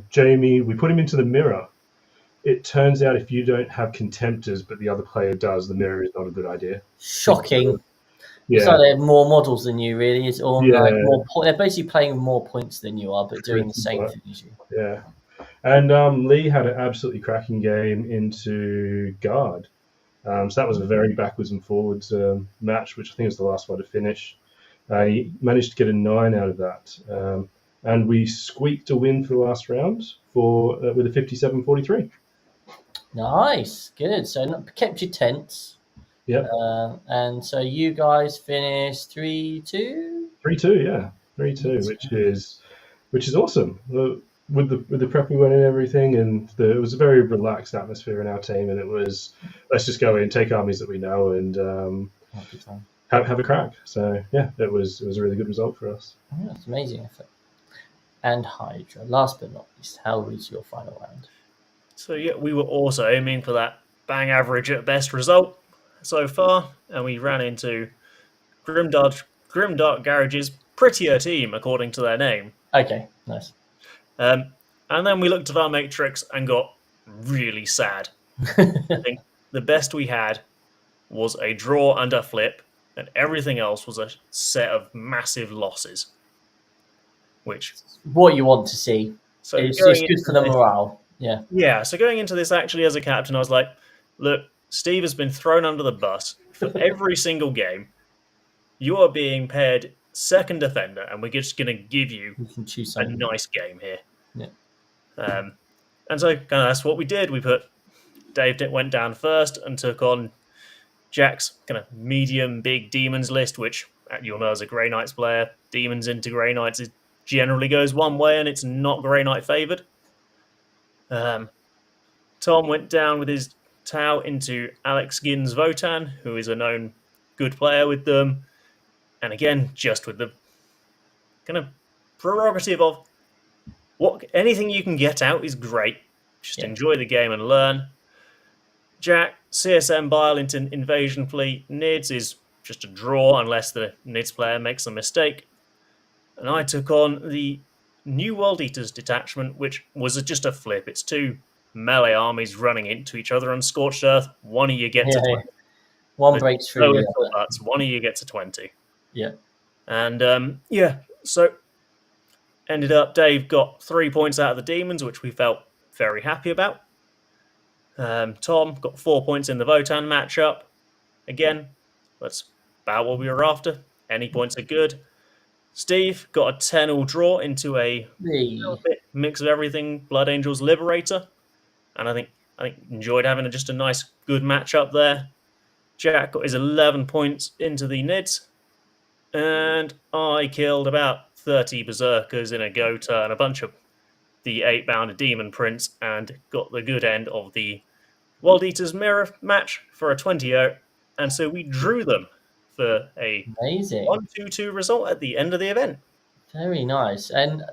Jamie, we put him into the mirror. It turns out if you don't have Contemptors, but the other player does, the mirror is not a good idea. Shocking. Yeah. So they have more models than you, really. It's all like they're basically playing with more points than you are, but doing the same thing as you. Yeah. And Lee had an absolutely cracking game into Guard. So that was a very backwards and forwards match, which I think was the last one to finish. He managed to get a 9 out of that. And we squeaked a win for the last round with a 57-43. Nice. Good. So kept your tense. Yep. And so you guys finished 3-2? 3-2, yeah. 3-2, which is awesome. With the prep we went in and everything, and it was a very relaxed atmosphere in our team, and it was, let's just go in, take armies that we know, and Good time. have a crack. So yeah, it was a really good result for us. Yeah, it's amazing effort. And Hydra, last but not least, how was your final round? So yeah, we were also aiming for that bang average at best result so far, and we ran into Grimdark Garage's prettier team, according to their name. Okay, nice. And then we looked at our matrix and got really sad. I think the best we had was a draw and a flip, and everything else was a set of massive losses. Which what you want to see. So it's good for the morale. Yeah. Yeah. So going into this, actually, as a captain, I was like, look, Steve has been thrown under the bus for every single game. You are being paired second defender, and we're just going to give you a nice game here. Yeah. And so kind of that's what we did. We put Dave went down first and took on Jack's kind of medium big demons list, which you'll know as a Grey Knights player, demons into Grey Knights generally goes one way, and it's not Grey Knight favoured. Tom went down with his Tau into Alex Ginn's Votan, who is a known good player with them. And again, just with the kind of prerogative of anything you can get out is great. Just enjoy the game and learn. Jack, CSM Bile into Invasion Fleet. Nids is just a draw unless the Nids player makes a mistake. And I took on the New World Eaters detachment, which was just a flip. It's two melee armies running into each other on Scorched Earth. One of you gets to 20. One breaks through. One of you gets a 20. Yeah. And so ended up Dave got 3 points out of the demons, which we felt very happy about. Tom got 4 points in the Votan matchup. Again, that's about what we were after. Any points are good. Steve got a 10-all draw into a mix of everything, Blood Angels Liberator. And I think enjoyed having just a nice, good matchup there. Jack got his 11 points into the Nids. And I killed about 30 Berserkers in a go turn, a bunch of the 8-bound Demon Prince, and got the good end of the World Eaters Mirror match for a 20-0. And so we drew them for a 1-2-2 result at the end of the event. Very nice. And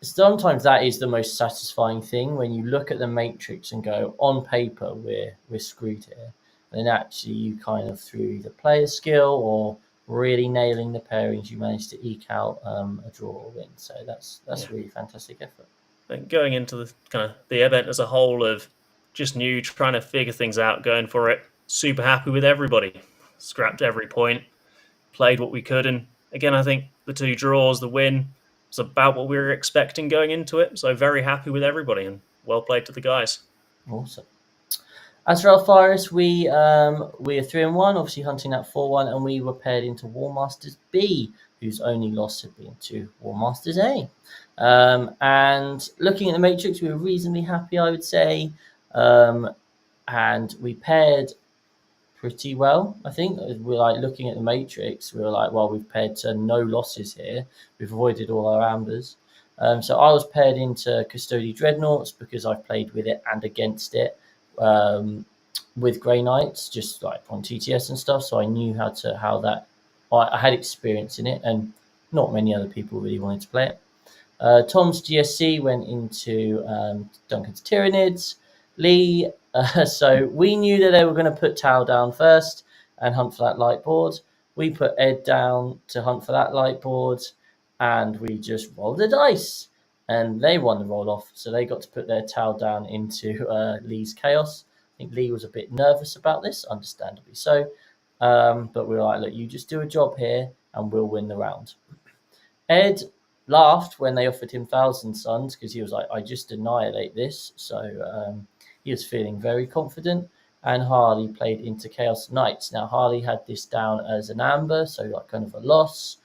sometimes that is the most satisfying thing when you look at the matrix and go, on paper, we're screwed here. And then actually you kind of, through the player skill or really nailing the pairings, you managed to eke out a draw or win. So that's really fantastic effort. And going into the kind of the event as a whole of just new, trying to figure things out, going for it, super happy with everybody. Scrapped every point, played what we could, and again, I think the 2 draws, the win, was about what we were expecting going into it. So very happy with everybody, and well played to the guys. Awesome. As for Alpharis, we are 3-1, obviously hunting that 4-1, and we were paired into Warmasters B, whose only loss had been to Warmasters A. And looking at the matrix, we were reasonably happy, I would say, and we paired pretty well. I think we're like looking at the matrix, we were like, well, we've paired to no losses here. We've avoided all our ambers. So I was paired into Custody Dreadnoughts because I've played with it and against it. With Grey Knights, just like on TTS and stuff, so I knew I had experience in it, and not many other people really wanted to play it. Tom's GSC went into Duncan's Tyranids. Lee, so we knew that they were going to put Tau down first and hunt for that light board. We put Ed down to hunt for that light board, and we just rolled the dice, and they won the roll off, so they got to put their Tau down into Lee's Chaos. I think Lee was a bit nervous about this, understandably so, but we were like, look, you just do a job here and we'll win the round. Ed laughed when they offered him 1,000 Suns because he was like, I just annihilate this, so he was feeling very confident. And Harley played into Chaos Knights. Now Harley had this down as an amber, so like kind of a loss.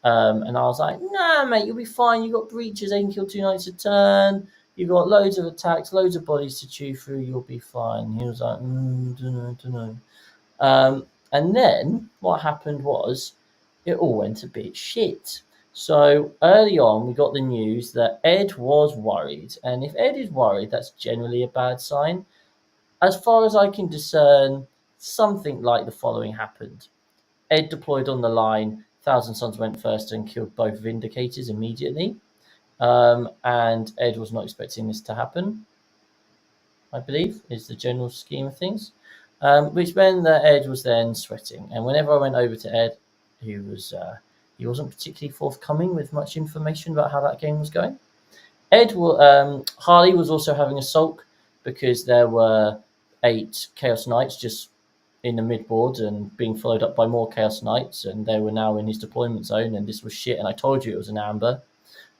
And I was like, nah, mate, you'll be fine. You got breaches, they can kill 2 knights a turn. You got loads of attacks, loads of bodies to chew through. You'll be fine. He was like, don't know. And then what happened was it all went a bit shit. So early on, we got the news that Ed was worried, and if Ed is worried, that's generally a bad sign. As far as I can discern, something like the following happened. Ed deployed on the line, Thousand Sons went first and killed both Vindicators immediately. And Ed was not expecting this to happen, I believe, is the general scheme of things. Which meant that Ed was then sweating. And whenever I went over to Ed, he wasn't particularly forthcoming with much information about how that game was going. Harley was also having a sulk because there were 8 Chaos Knights just in the mid-board and being followed up by more Chaos Knights, and they were now in his deployment zone, and this was shit, and I told you it was an amber.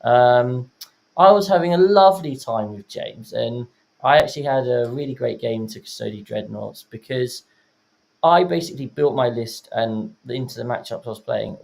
I was having a lovely time with James, and I actually had a really great game to Custody Dreadnoughts because I basically built my list, and into the matchups I was playing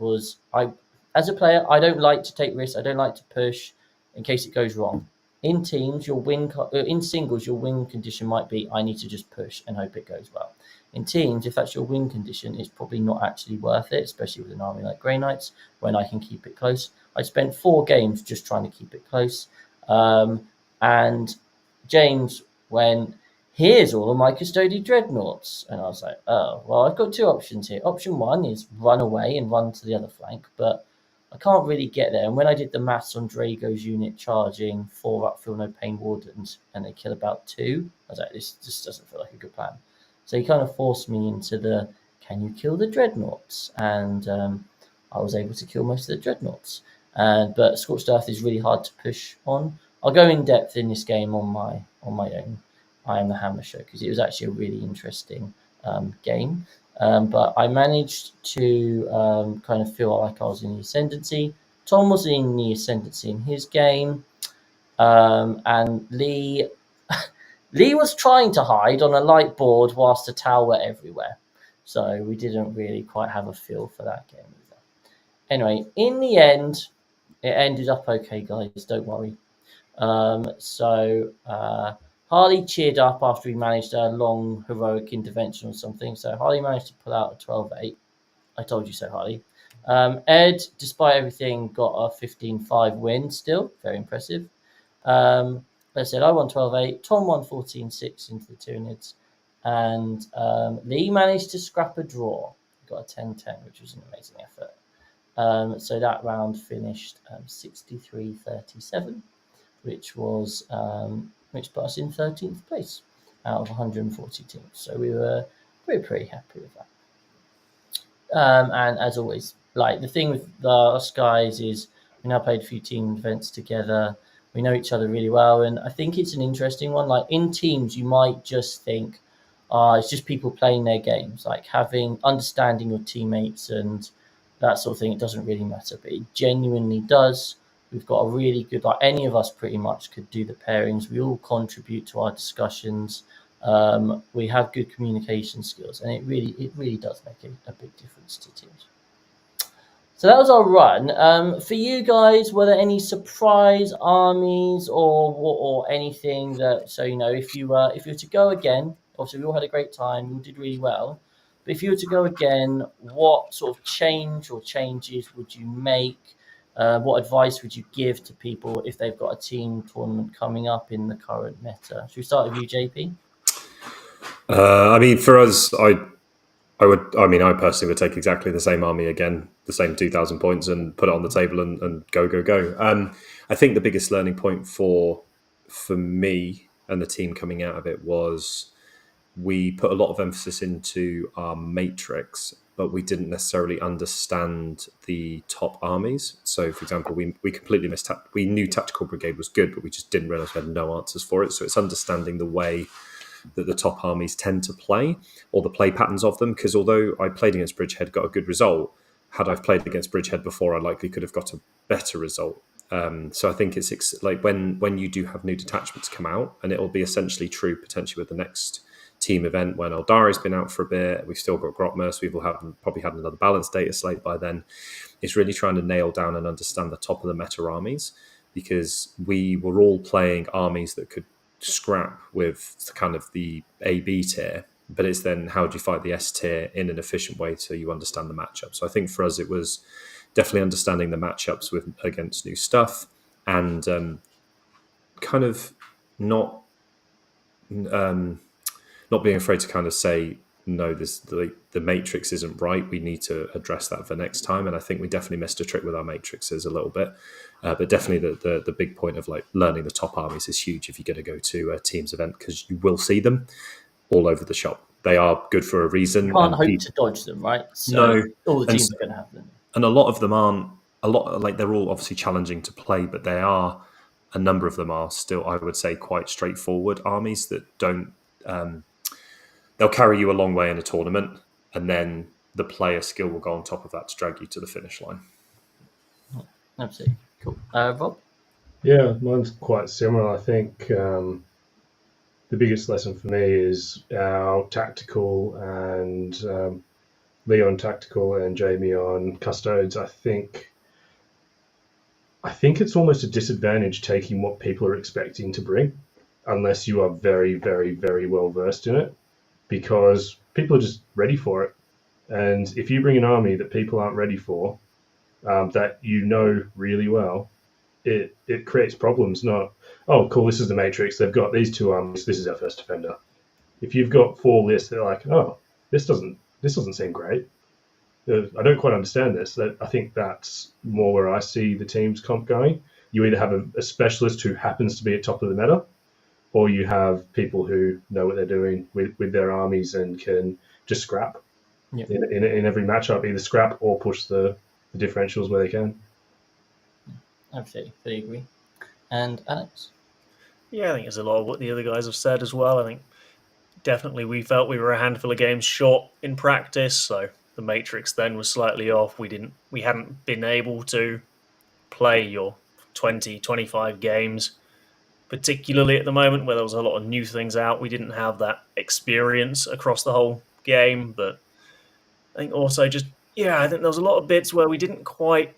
as a player, I don't like to take risks. I don't like to push in case it goes wrong. In teams, in singles, your win condition might be I need to just push and hope it goes well. In teams, if that's your win condition, it's probably not actually worth it, especially with an army like Grey Knights when I can keep it close. I spent 4 games just trying to keep it close, and James went, here's all of my Custody Dreadnoughts. And I was like, oh, well, I've got 2 options here. Option 1 is run away and run to the other flank, but I can't really get there. And when I did the maths on Drago's unit charging 4 up, feel no pain wardens, and they kill about 2, I was like, this just doesn't feel like a good plan. So he kind of forced me into the, can you kill the Dreadnoughts? And I was able to kill most of the Dreadnoughts. But Scorched Earth is really hard to push on. I'll go in depth in this game on my own. I Am the Hammer Show, because it was actually a really interesting game. But I managed to kind of feel like I was in the ascendancy. Tom was in the ascendancy in his game. And Lee was trying to hide on a light board whilst the towel were everywhere. So we didn't really quite have a feel for that game either. Anyway, in the end, it ended up okay, guys. Don't worry. Harley cheered up after he managed a long heroic intervention or something. So Harley managed to pull out a 12-8. I told you so, Harley. Ed, despite everything, got a 15-5 win still. Very impressive. Like I said, I won 12-8. Tom won 14-6 into the Tyranids. And Lee managed to scrap a draw. Got a 10-10, which was an amazing effort. So that round finished 63-37, which put us in 13th place out of 140 teams. So we were pretty happy with that. And as always, like the thing with us guys is we now played a few team events together. We know each other really well, and I think it's an interesting one. Like in teams, you might just think, it's just people playing their games, like understanding your teammates and that sort of thing. It doesn't really matter, but it genuinely does. We've got a really good, like any of us pretty much could do the pairings. We all contribute to our discussions. We have good communication skills, and it really does make a big difference to teams. So that was our run. For you guys, were there any surprise armies or anything that, so if you were to go again, obviously we all had a great time, we all did really well. But if you were to go again, what sort of change or changes would you make? What advice would you give to people if they've got a team tournament coming up in the current meta? Should we start with you, JP? For us, I personally would take exactly the same army again, the same 2,000 points, and put it on the table and go. I think the biggest learning point for me and the team coming out of it was we put a lot of emphasis into our matrix, but we didn't necessarily understand the top armies. So, for example, we completely missed. We knew Tactical Brigade was good, but we just didn't realize we had no answers for it. So it's understanding the way that the top armies tend to play, or the play patterns of them. Because although I played against Bridgehead, got a good result, had I played against Bridgehead before, I likely could have got a better result. So I think it's like when you do have new detachments come out, and it'll be essentially true potentially with the next team event when Eldari's been out for a bit. We've still got Grotmers. We will have probably had another balanced data slate by then. It's really trying to nail down and understand the top of the meta armies, because we were all playing armies that could scrap with kind of the AB tier, but it's then how do you fight the S tier in an efficient way so you understand the matchup. So I think for us it was definitely understanding the matchups against new stuff, and kind of not not being afraid to kind of say no, the matrix isn't right. We need to address that for next time. And I think we definitely missed a trick with our matrices a little bit. But definitely the big point of like learning the top armies is huge if you're going to go to a Teams event, because you will see them all over the shop. They are good for a reason. You can't hope to dodge them, right? So No, all the teams are going to have them. And a lot of them aren't. They're all obviously challenging to play, but a number of them are still, I would say, quite straightforward armies that don't. They'll carry you a long way in a tournament, and then the player skill will go on top of that to drag you to the finish line. Absolutely. Cool. Rob? Yeah, mine's quite similar. I think the biggest lesson for me is our tactical and Leon tactical and Jamie on custodes. I think it's almost a disadvantage taking what people are expecting to bring, unless you are very, very, very well versed in it, because people are just ready for it. And if you bring an army that people aren't ready for, that you know really well, it creates problems. Not, oh, cool, this is the Matrix. They've got these two armies. This is our first defender. If you've got 4 lists, they're like, oh, this doesn't seem great. I don't quite understand this. I think that's more where I see the team's comp going. You either have a specialist who happens to be at top of the meta, or you have people who know what they're doing with their armies and can just scrap in every matchup, either scrap or push the differentials where they can. Absolutely, fully agree. And Alex? Yeah, I think it's a lot of what the other guys have said as well. I think definitely we felt we were a handful of games short in practice, so the matrix then was slightly off. We hadn't been able to play your 20, 25 games, particularly at the moment where there was a lot of new things out. We didn't have that experience across the whole game, but I think also I think there was a lot of bits where we didn't quite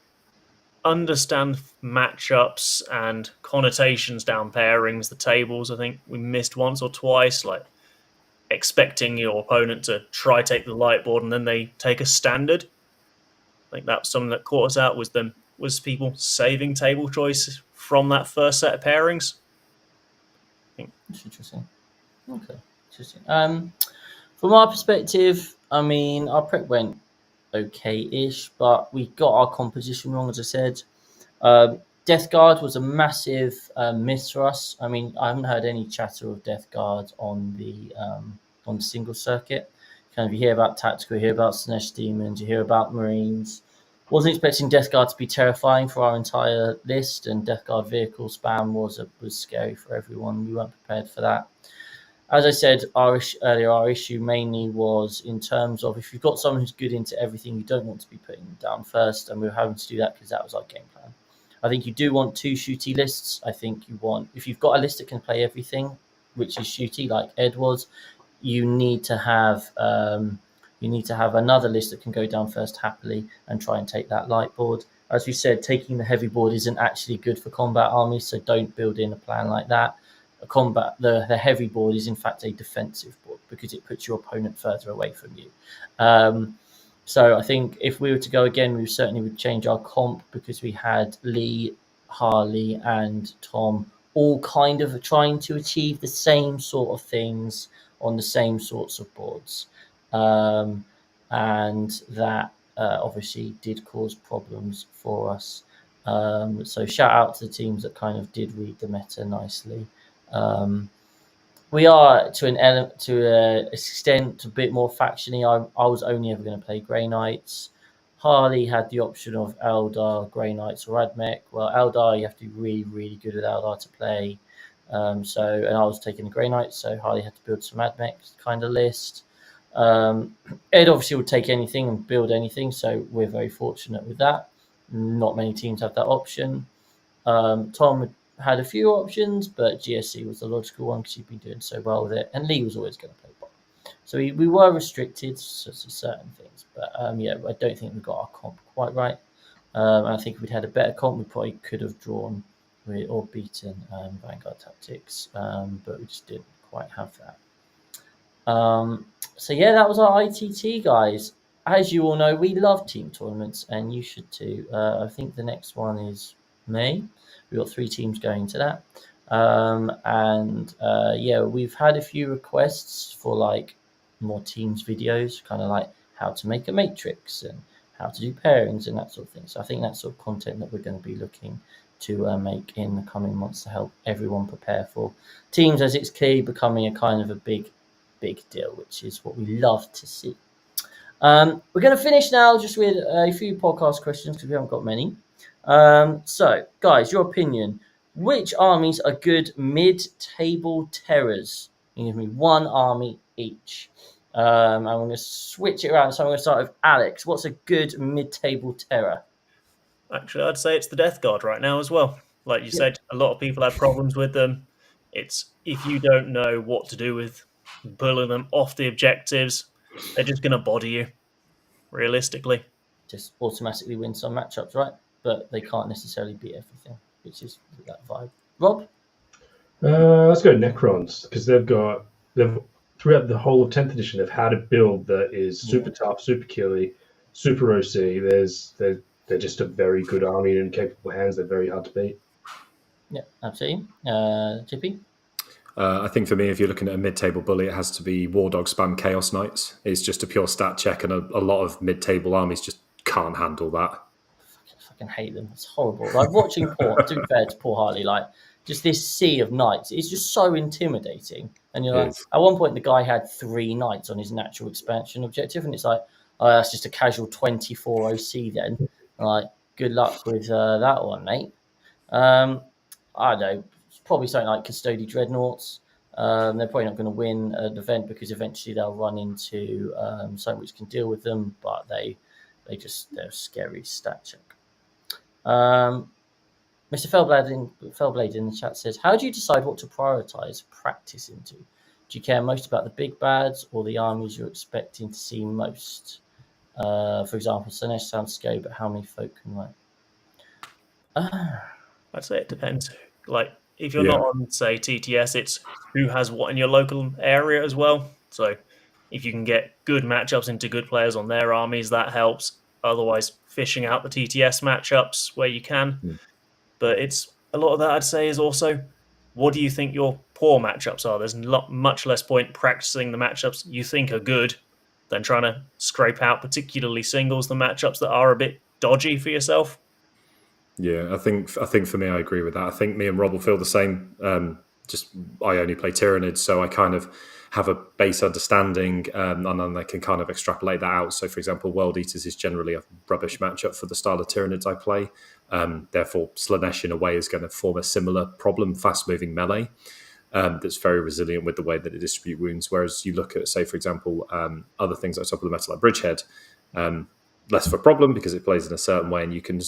understand matchups and connotations down pairings, the tables. I think we missed once or twice, like expecting your opponent to try take the light board and then they take a standard. I think that's something that caught us out, was people saving table choice from that first set of pairings. That's interesting. Okay, interesting. From our perspective, I mean, our prep went okay-ish, but we got our composition wrong, as I said. Death Guard was a massive miss for us. I mean, I haven't heard any chatter of Death Guard on the single circuit. Kind of, you hear about tactical, you hear about Slanesh Demons, you hear about Marines. Wasn't expecting Death Guard to be terrifying for our entire list, and Death Guard vehicle spam was scary for everyone. We weren't prepared for that. As I said our issue mainly was in terms of if you've got someone who's good into everything, you don't want to be putting them down first, and we were having to do that because that was our game plan. I think you do want 2 shooty lists. I think you want, if you've got a list that can play everything, which is shooty like Ed was, you need to have another list that can go down first happily and try and take that light board. As we said, taking the heavy board isn't actually good for combat armies, so don't build in a plan like that. The heavy board is in fact a defensive board because it puts your opponent further away from you. So I think if we were to go again, we certainly would change our comp because we had Lee, Harley, and Tom all kind of trying to achieve the same sort of things on the same sorts of boards. And that obviously did cause problems for us. So shout out to the teams that kind of did read the meta nicely. We are to an extent a bit more factiony. I was only ever going to play Grey Knights. Harley had the option of Eldar, Grey Knights, or Admech. Well, Eldar, you have to be really, really good with Eldar to play. And I was taking the Grey Knights, so Harley had to build some Admech kind of list. Ed obviously would take anything and build anything, so we're very fortunate with that. Not many teams have that option. Tom had a few options, but GSC was the logical one because he'd been doing so well with it, and Lee was always going to play bot. So we were restricted to certain things, but I don't think we got our comp quite right. I think if we'd had a better comp, we probably could have drawn or beaten Vanguard Tactics, but we just didn't quite have that. So yeah, that was our ITT, guys. As you all know, we love team tournaments, and you should too. I think the next one is May. We've got 3 teams going to that. And yeah, we've had a few requests for like more teams videos, kind of like how to make a matrix and how to do pairings and that sort of thing. So I think that's sort of content that we're going to be looking to make in the coming months to help everyone prepare for teams, as it's key becoming a kind of a big deal, which is what we love to see. We're going to finish now just with a few podcast questions because we haven't got many. So, guys, your opinion. Which armies are good mid-table terrors? You give me one army each. I'm going to switch it around. So I'm going to start with Alex. What's a good mid-table terror? Actually, I'd say it's the Death Guard right now as well. Like you said, a lot of people have problems with them. It's if you don't know what to do with pulling them off the objectives, they're just going to body you, realistically. Just automatically win some matchups, right? But they can't necessarily beat everything, which is that vibe. Rob? Let's go Necrons, because they've throughout the whole of 10th edition, they've had a build that is super tough, super killy, super OC. They're just a very good army and in capable hands. They're very hard to beat. Yeah, absolutely. Chippy? I think for me, if you're looking at a mid-table bully, it has to be War Dog spam Chaos Knights. It's just a pure stat check, and a lot of mid-table armies just can't handle that. I fucking hate them. It's horrible. Like watching Paul, to be fair to Paul Hartley, like just this sea of knights, it's just so intimidating. And you're like, at one point, the guy had 3 knights on his natural expansion objective, and it's like, oh, that's just a casual 24 OC then. And like, good luck with that one, mate. I don't know, it's probably something like Custody Dreadnoughts. They're probably not going to win an event because eventually they'll run into something which can deal with them, but they're a scary stat check. Mr. Fellblade in the chat says, how do you decide what to prioritize practice into? Do you care most about the big bads or the armies you're expecting to see most? For example, Slanesh sounds scary, but how many folk can win? I'd say it depends. Like, if you're not on, say, TTS, it's who has what in your local area as well. So if you can get good matchups into good players on their armies, that helps. Otherwise, fishing out the TTS matchups where you can. But it's a lot of that, I'd say, is also what do you think your poor matchups are? There's much less point practicing the matchups you think are good than trying to scrape out, particularly singles, the matchups that are a bit dodgy for yourself. Yeah, I think for me, I agree with that. I think me and Rob will feel the same. Just I only play Tyranids, so I kind of have a base understanding, and then I can kind of extrapolate that out. So, for example, World Eaters is generally a rubbish matchup for the style of Tyranids I play. Therefore, Slanesh in a way is going to form a similar problem, fast-moving melee. That's very resilient with the way that it distributes wounds. Whereas you look at, say, for example, other things like top of the metal like Bridgehead, less of a problem because it plays in a certain way, and you can,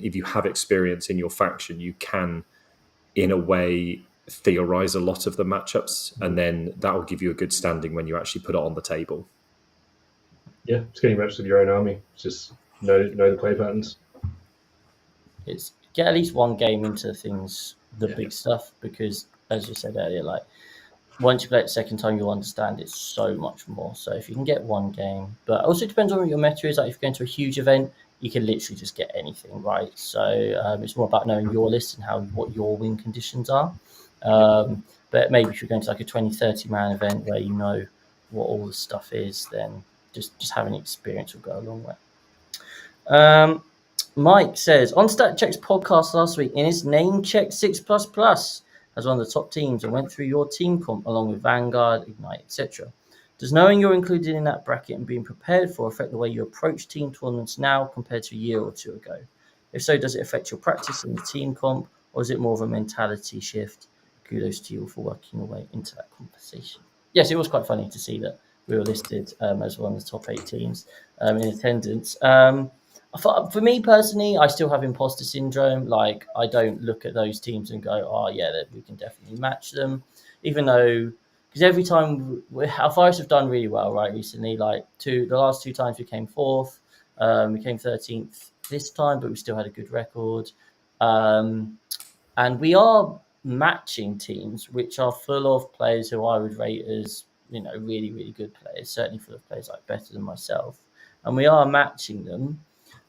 if you have experience in your faction, you can, in a way, theorize a lot of the matchups, and then that will give you a good standing when you actually put it on the table. Yeah, it's getting matched with your own army. It's just know the play patterns. It's get at least one game into things, big stuff, because as you said earlier, like once you play it the second time, you'll understand it so much more. So if you can get one game, but also it depends on what your meta is. Like if you're going to a huge event, you can literally just get anything, right? So it's more about knowing your list and what your win conditions are. But maybe if you're going to like a 20, 30 man event where you know what all the stuff is, then just having experience will go a long way. Mike says, on Stat Check's podcast last week, in his name check 6++ as one of the top teams and went through your team comp along with Vanguard, Ignite, etc. Does knowing you're included in that bracket and being prepared for affect the way you approach team tournaments now compared to a year or two ago? If so, does it affect your practice in the team comp, or is it more of a mentality shift? Kudos to you for working your way into that conversation. Yes, it was quite funny to see that we were listed as one of the top 8 teams in attendance. For me personally, I still have imposter syndrome. Like, I don't look at those teams and go, oh, yeah, we can definitely match them. Even though, because every time, our Forest have done really well, right, recently. Like, the last 2 times we came 4th. We came 13th this time, but we still had a good record. And we are matching teams, which are full of players who I would rate as really, really good players, certainly full of players like better than myself, and we are matching them.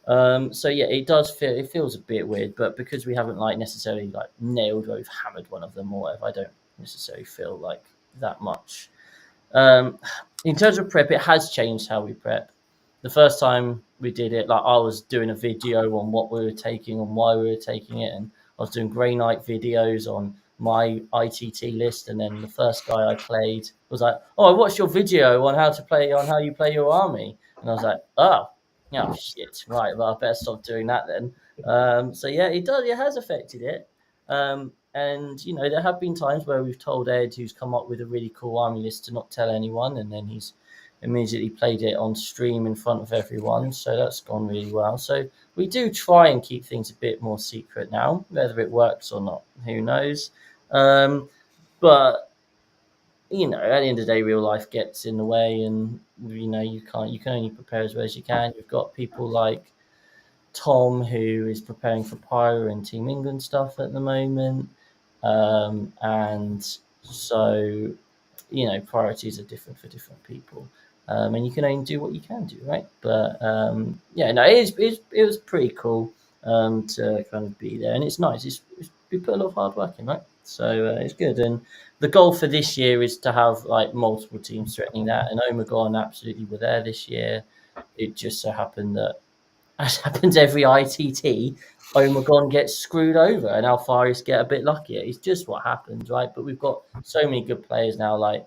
So yeah, it feels a bit weird, but because we haven't like necessarily like nailed or we've hammered one of them or whatever, I don't necessarily feel like that much. In terms of prep, it has changed how we prep. The first time we did it, like I was doing a video on what we were taking and why we were taking it, and I was doing Grey Knight videos on my ITT list, and then the first guy I played was like, "Oh, I watched your video on how you play your army," and I was like, "Oh, yeah, shit, right, well, I better stop doing that then." So yeah, it has affected it. And there have been times where we've told Ed, who's come up with a really cool army list, to not tell anyone, and then he's immediately played it on stream in front of everyone. So that's gone really well. So we do try and keep things a bit more secret now. Whether it works or not, who knows? But at the end of the day, real life gets in the way, and you can only prepare as well as you can. You've got people like Tom, who is preparing for Pyro and Team England stuff at the moment. And so, priorities are different for different people. And you can only do what you can do, right? But it was pretty cool to kind of be there. And it's nice. We put a lot of hard work in, right? So it's good. And the goal for this year is to have like multiple teams threatening that. And Omegon absolutely were there this year. It just so happened that, as happens every ITT, Omegon gets screwed over and Alfaris get a bit luckier. It's just what happens, right? But we've got so many good players now. Like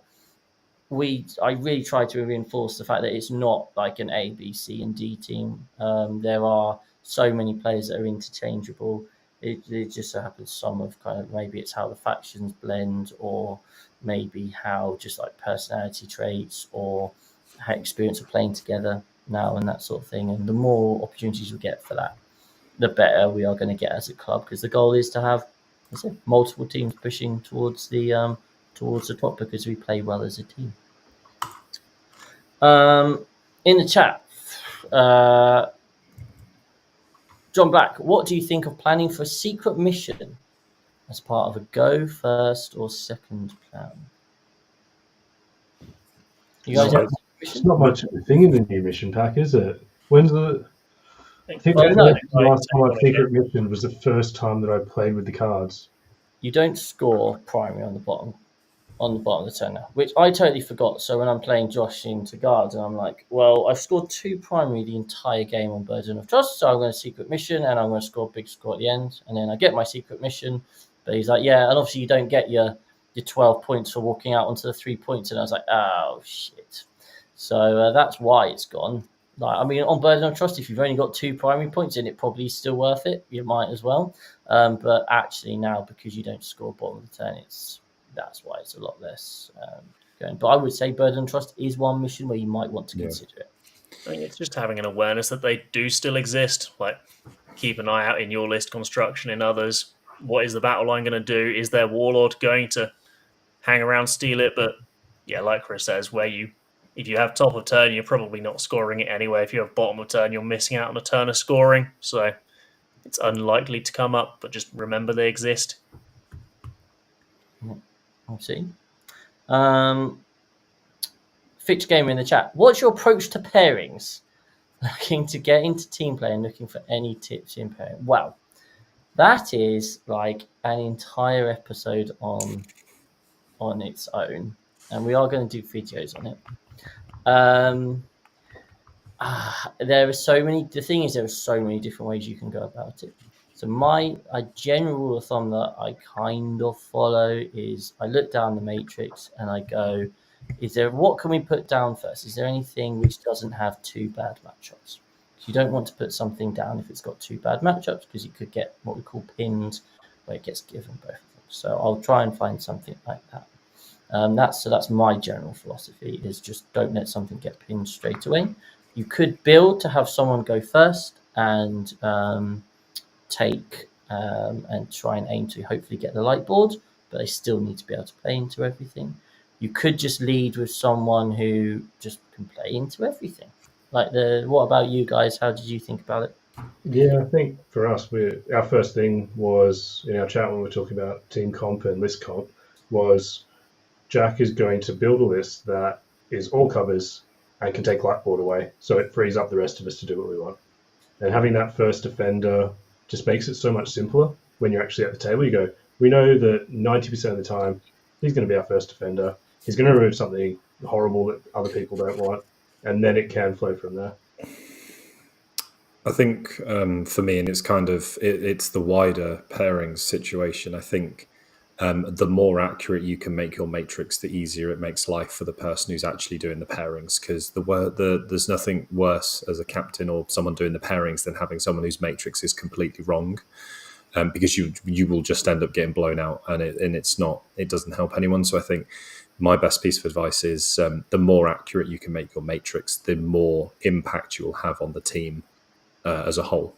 I really try to reinforce the fact that it's not like an A, B, C, and D team. There are so many players that are interchangeable. It just so happens some of kind of, maybe it's how the factions blend, or maybe how just like personality traits or how experience of playing together now and that sort of thing. And the more opportunities we get for that, the better we are going to get as a club, because the goal is to have, as I said, multiple teams pushing towards the top, because we play well as a team. In the chat, John Black, what do you think of planning for a secret mission as part of a go first or second plan? You guys have a secret It's mission? not much of a thing in the new mission pack, is it? When's the? I think Well, the no. last time I secret mission was the first time that I played with the cards. You don't score primary on the bottom of the turn now, which I totally forgot. So when I'm playing Josh into guards, and I'm like, well, I've scored 2 primary the entire game on Burden of Trust, so I'm going to secret mission, and I'm going to score a big score at the end, and then I get my secret mission. But he's like, yeah, and obviously you don't get your 12 points for walking out onto the 3 points, and I was like, oh shit. So that's why it's gone. Like, I mean, on Burden of Trust, if you've only got 2 primary points, then it probably is still worth it. You might as well. But actually now, because you don't score bottom of the turn, that's why it's a lot less going. But I would say Burden of Trust is one mission where you might want to consider it. I mean, it's just having an awareness that they do still exist. Like, keep an eye out in your list construction, in others. What is the battle line going to do? Is their warlord going to hang around, steal it? But yeah, like Chris says, if you have top of turn, you're probably not scoring it anyway. If you have bottom of turn, you're missing out on a turn of scoring. So it's unlikely to come up, but just remember they exist. I'll see. Fitch Gamer in the chat. What's your approach to pairings? Looking to get into team play and looking for any tips in pairing. Wow. That is like an entire episode on its own. And we are going to do videos on it. There are so many. The thing is, there are so many different ways you can go about it. So a general rule of thumb that I kind of follow is I look down the matrix and I go, what can we put down first? Is there anything which doesn't have 2 bad matchups? So you don't want to put something down if it's got 2 bad matchups, because you could get what we call pinned, where it gets given both of them. So I'll try and find something like that. That's my general philosophy, is just don't let something get pinned straight away. You could build to have someone go first and take and try and aim to hopefully get the light board, but they still need to be able to play into everything. You could just lead with someone who just can play into everything. What about you guys? How did you think about it? Yeah, I think for us, our first thing was in our chat when we were talking about team comp and list comp was Jack is going to build a list that is all covers and can take Lightboard away, so it frees up the rest of us to do what we want. And having that first defender just makes it so much simpler when you're actually at the table. You go, we know that 90% of the time he's going to be our first defender. He's going to remove something horrible that other people don't want, and then it can flow from there. I think for me, and it's kind of it's the wider pairings situation. I think the more accurate you can make your matrix, the easier it makes life for the person who's actually doing the pairings. Because there's nothing worse as a captain or someone doing the pairings than having someone whose matrix is completely wrong. Because you will just end up getting blown out, and it doesn't help anyone. So I think my best piece of advice is the more accurate you can make your matrix, the more impact you will have on the team as a whole.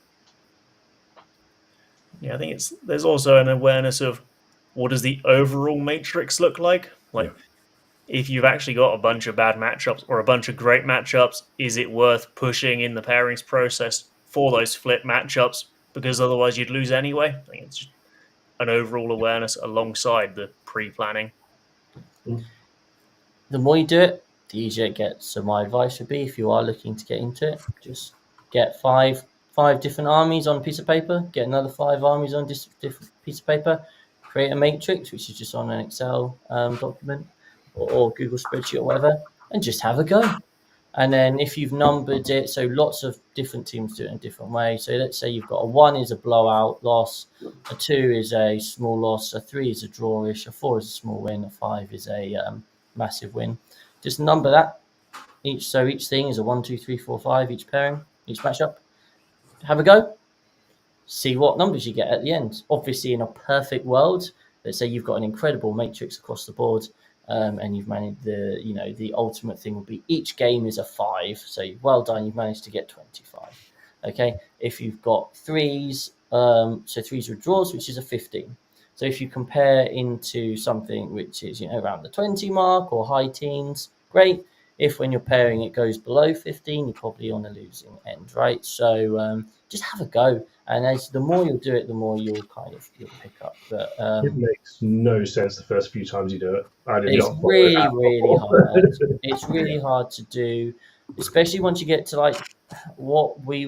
Yeah, I think there's also an awareness of what does the overall matrix look like. If you've actually got a bunch of bad matchups or a bunch of great matchups, is it worth pushing in the pairings process for those flip matchups? Because otherwise you'd lose anyway. I think it's just an overall awareness alongside the pre-planning. The more you do it, the easier it gets. So my advice would be, if you are looking to get into it, just get five different armies on a piece of paper, get another 5 armies on different piece of paper, create a matrix, which is just on an Excel document or Google spreadsheet or whatever, and just have a go. And then if you've numbered it, so lots of different teams do it in a different way. So let's say you've got a 1 is a blowout loss, a 2 is a small loss, a 3 is a drawish, a 4 is a small win, a 5 is a massive win. Just number that. Each thing is a 1, 2, 3, 4, 5, each pairing, each matchup. Have a go. See what numbers you get at the end. Obviously, in a perfect world, let's say you've got an incredible matrix across the board, and you've managed the ultimate thing would be each game is a 5. So well done, you've managed to get 25. Okay, if you've got 3s, so 3s with draws, which is a 15. So if you compare into something which is around the 20 mark or high teens, great. If when you're pairing it goes below 15, you're probably on a losing end, right? So just have a go, and the more you'll do it, the more you'll pick up. But it makes no sense the first few times you do it. It's really hard. It's really hard to do, especially once you get to like what I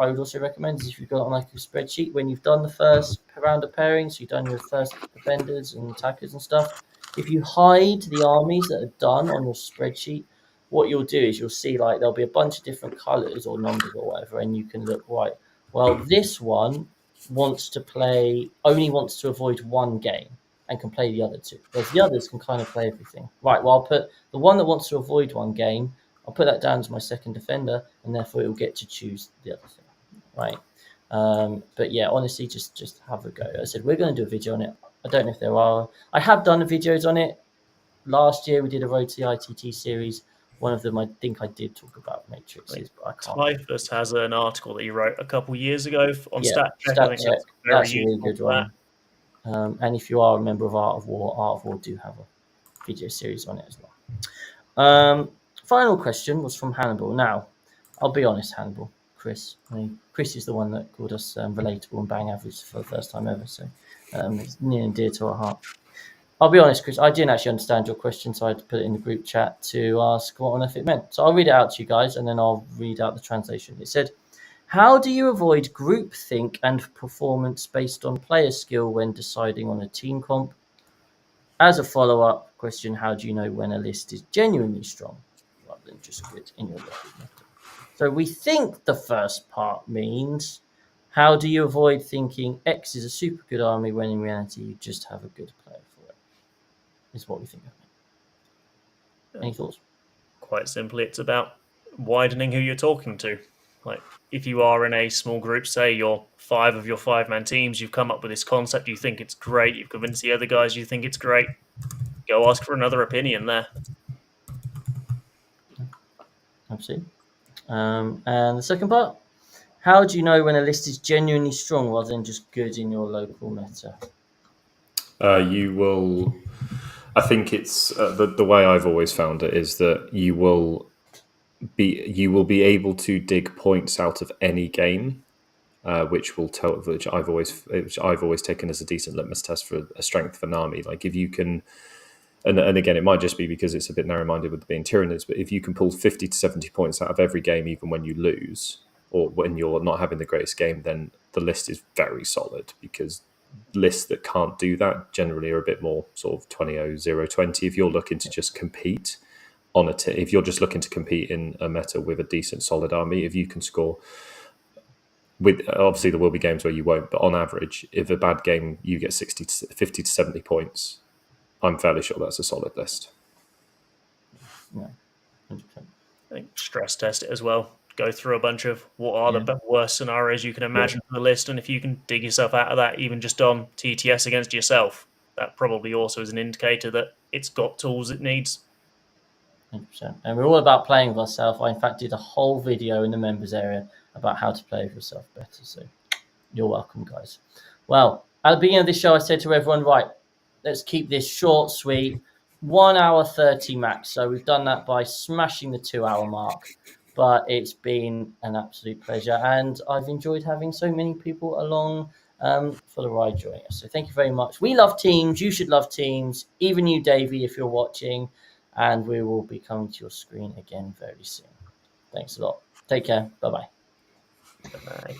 would also recommend is if you've got it on like a spreadsheet, when you've done the first round of pairings, you've done your first defenders and attackers and stuff. If you hide the armies that are done on your spreadsheet, what you'll do is you'll see like there'll be a bunch of different colors or numbers or whatever, and you can look, right, well, this one only wants to avoid 1 game and can play the other 2. Whereas the others can kind of play everything. Right, well, I'll put the one that wants to avoid 1 game, I'll put that down as my second defender, and therefore it'll get to choose the other thing. Right. But yeah, honestly, just have a go. As I said, we're going to do a video on it. I don't know if there are. I have done the videos on it. Last year we did a Road to the ITT series. One of them, I think I did talk about matrices, but I can't. Typhus has an article that he wrote a couple years ago on Yeah, StatCheck. I think that's a really good one. And if you are a member of Art of War do have a video series on it as well. Final question was from Hannibal. Now, I'll be honest, Hannibal, Chris. Chris is the one that called us relatable and bang average for the first time ever, so it's near and dear to our heart. I'll be honest, Chris, I didn't actually understand your question, so I had to put it in the group chat to ask what on earth it meant. So I'll read it out to you guys, and then I'll read out the translation. It said, how do you avoid groupthink and performance based on player skill when deciding on a team comp? As a follow-up question, how do you know when a list is genuinely strong rather than just good in your local method? So we think the first part means, how do you avoid thinking X is a super good army when in reality you just have a good player for it? Is what we think of it. Any thoughts? Quite simply, it's about widening who you're talking to. Like, if you are in a small group, say you're 5 of your 5-man teams, you've come up with this concept, you think it's great, you've convinced the other guys you think it's great, go ask for another opinion there. Absolutely. And the second part, how do you know when a list is genuinely strong rather than just good in your local meta? You will. I think it's the way I've always found it is that you will be able to dig points out of any game, which I've always taken as a decent litmus test for a strength of an army. Like if you can and again, it might just be because it's a bit narrow-minded with being Tyranids, but if you can pull 50 to 70 points out of every game, even when you lose or when you're not having the greatest game, then the list is very solid, because lists that can't do that generally are a bit more sort of 20-0-20. If you're looking to just compete on if you're just looking to compete in a meta with a decent solid army, if you can score, with obviously there will be games where you won't, but on average, if a bad game you get 50 to 70 points, I'm fairly sure that's a solid list. Yeah, 100%. I think stress test it as well. Go through a bunch of what are the worst scenarios you can imagine for the list, and if you can dig yourself out of that, even just on TTS against yourself, that probably also is an indicator that it's got tools it needs. 100%. And we're all about playing with ourselves. I, in fact, did a whole video in the members area about how to play with yourself better. So you're welcome, guys. Well, at the beginning of this show, I said to everyone, right, let's keep this short, sweet, 1 hour 30 max. So we've done that by smashing the 2 hour mark. But it's been an absolute pleasure. And I've enjoyed having so many people along for the ride joining us. So thank you very much. We love teams. You should love teams. Even you, Davey, if you're watching. And we will be coming to your screen again very soon. Thanks a lot. Take care. Bye-bye. Bye.